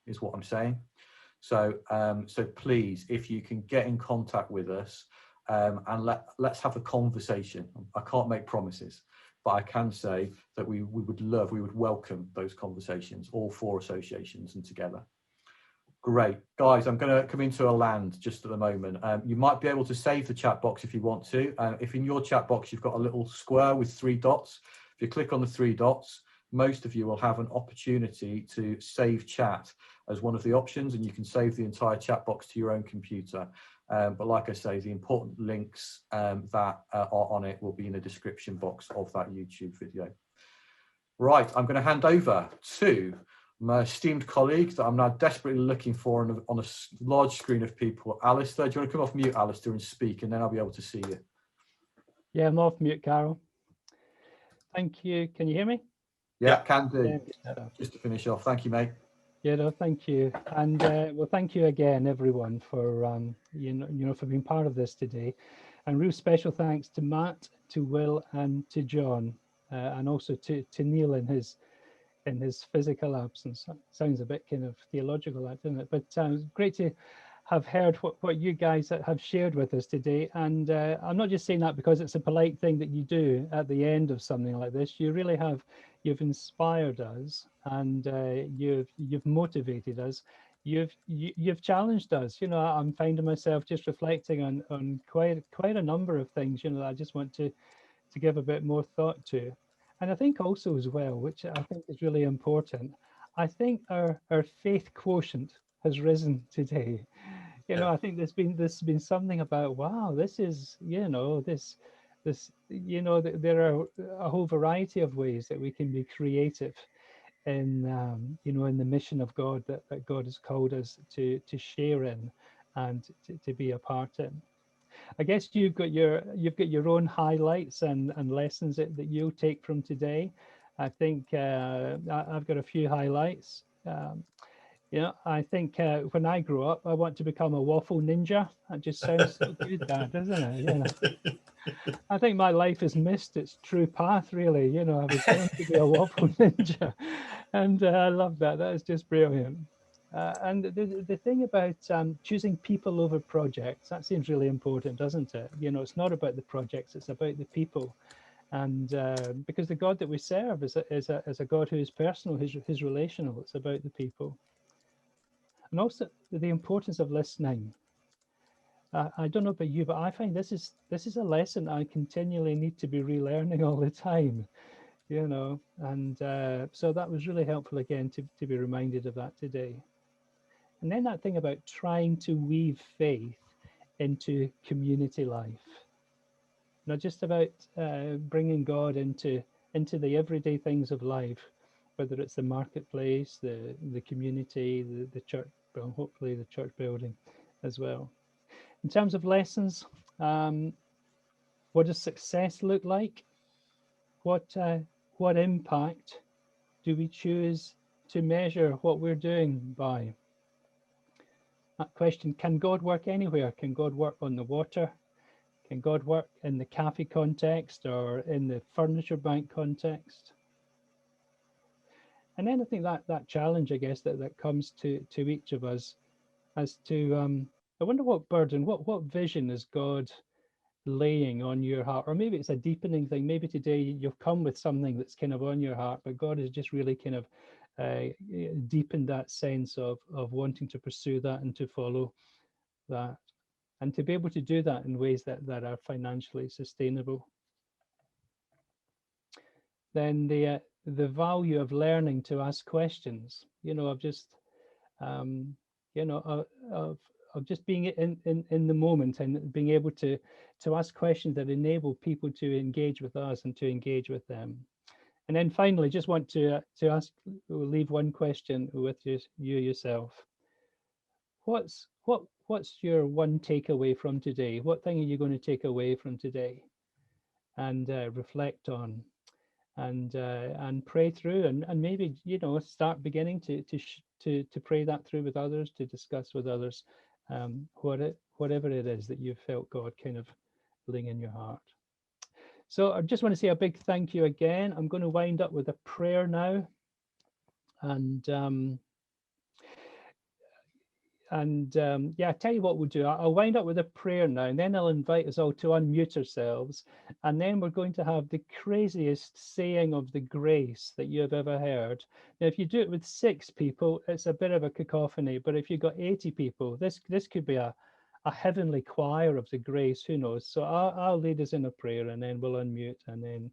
is what I'm saying. So so please, if you can get in contact with us, and let's have a conversation. I can't make promises, but I can say that we would welcome those conversations, all 4 associations and together. Great. Guys, I'm going to come into a land just at the moment. You might be able to save the chat box if you want to. If in your chat box you've got a little square with 3 dots, if you click on the 3 dots, most of you will have an opportunity to save chat as one of the options, and you can save the entire chat box to your own computer. But like I say, the important links that are on it will be in the description box of that YouTube video. Right, I'm going to hand over to my esteemed colleague that I'm now desperately looking for on a large screen of people. Alistair, do you want to come off mute, Alistair, and speak, and then I'll be able to see you. Yeah, I'm off mute, Carol. Thank you. Can you hear me? Yeah, can do. Yeah. Just to finish off. Thank you, mate. Yeah, no, thank you. And well, thank you again, everyone, for you know, for being part of this today. And real special thanks to Matt, to Will, and to John, and also to Neil in his physical absence. Sounds a bit kind of theological, doesn't it? But it's great to have heard what you guys have shared with us today. And I'm not just saying that because it's a polite thing that you do at the end of something like this. You really have, you've inspired us, and you've motivated us. You've challenged us. You know, I'm finding myself just reflecting on quite a number of things, you know, that I just want to give a bit more thought to. And I think also as well, which I think is really important, I think our faith quotient has risen today. You know, I think there's been something about, wow, this is, you know, this, you know, there are a whole variety of ways that we can be creative in, you know, in the mission of God that God has called us to share in and to be a part in. I guess you've got your own highlights and lessons that you'll take from today. I think I've got a few highlights. You know, I think when I grow up, I want to become a waffle ninja. That just sounds so good, that, doesn't it? You know, I think my life has missed its true path, really. You know, I was born to be a waffle ninja, and I love that. That is just brilliant. And the thing about choosing people over projects, that seems really important, doesn't it? You know, it's not about the projects, it's about the people. And because the God that we serve is a God who is personal, who's relational, it's about the people. And also the importance of listening. I don't know about you, but I find this is a lesson I continually need to be relearning all the time, you know. And so that was really helpful again to be reminded of that today. And then that thing about trying to weave faith into community life, not just about bringing God into the everyday things of life, whether it's the marketplace, the community, the church, well, hopefully the church building as well. In terms of lessons, what does success look like? What impact do we choose to measure what we're doing by? That question, can God work anywhere? Can God work on the water? Can God work in the cafe context or in the furniture bank context? And then I think that challenge, I guess, that comes to each of us as to, I wonder what burden, what vision is God laying on your heart? Or maybe it's a deepening thing. Maybe today you've come with something that's kind of on your heart, but God has just really kind of deepened that sense of wanting to pursue that and to follow that, and to be able to do that in ways that are financially sustainable. Then the value of learning to ask questions, you know, of just you know, of just being in the moment and being able to ask questions that enable people to engage with us and to engage with them. And then finally, just want to leave one question with you yourself. What's your one takeaway from today? What thing are you going to take away from today and reflect on and pray through and maybe, you know, start beginning to pray that through with others, to discuss with others whatever it is that you've felt God kind of laying in your heart. So I just want to say a big thank you again. I'm going to wind up with a prayer now. And yeah, I tell you what we'll do. I'll wind up with a prayer now, and then I'll invite us all to unmute ourselves, and then we're going to have the craziest saying of the grace that you have ever heard. Now, if you do it with 6 people, it's a bit of a cacophony, but if you've got 80 people, this could be a heavenly choir of the grace. Who knows? So I'll lead us in a prayer, and then we'll unmute, and then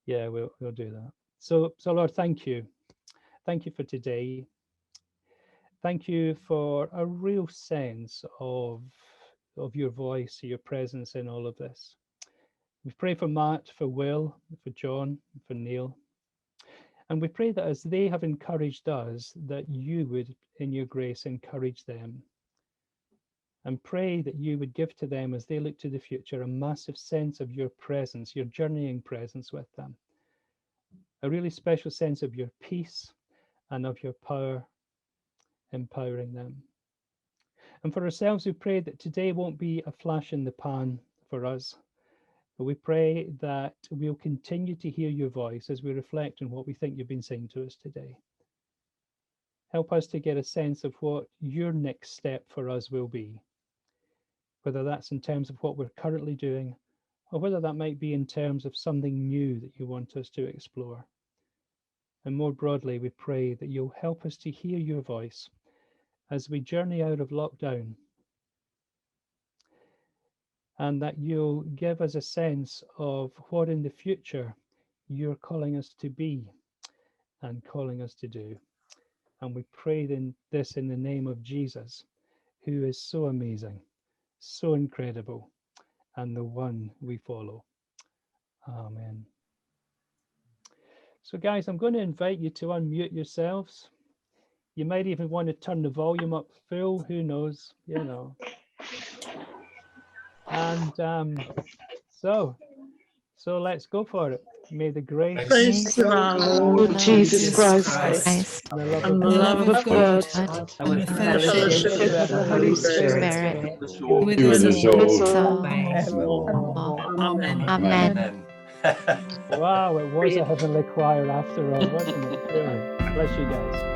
yeah, we'll do that. So Lord, thank you for today. Thank you for a real sense of your voice, your presence in all of this. We pray for Matt, for Will, for John, for Neil. And we pray that as they have encouraged us, that you would, in your grace, encourage them. And pray that you would give to them, as they look to the future, a massive sense of your presence, your journeying presence with them. A really special sense of your peace and of your power, empowering them. And for ourselves, we pray that today won't be a flash in the pan for us, but we pray that we'll continue to hear your voice as we reflect on what we think you've been saying to us today. Help us to get a sense of what your next step for us will be, whether that's in terms of what we're currently doing, or whether that might be in terms of something new that you want us to explore. And more broadly, we pray that you'll help us to hear your voice as we journey out of lockdown, and that you'll give us a sense of what in the future you're calling us to be and calling us to do. And we pray this in the name of Jesus, who is so amazing, so incredible, and the one we follow. Amen. So guys, I'm going to invite you to unmute yourselves. You might even want to turn the volume up full, who knows, you know. And so let's go for it. May the grace Praise our Lord Jesus Christ, and the and the love of God, and the and the fellowship fellowship of the Holy Spirit, with be us with all. us all Forevermore. Amen. Amen. Wow, it was a Brilliant. heavenly choir after all, wasn't it? Really. Bless you guys.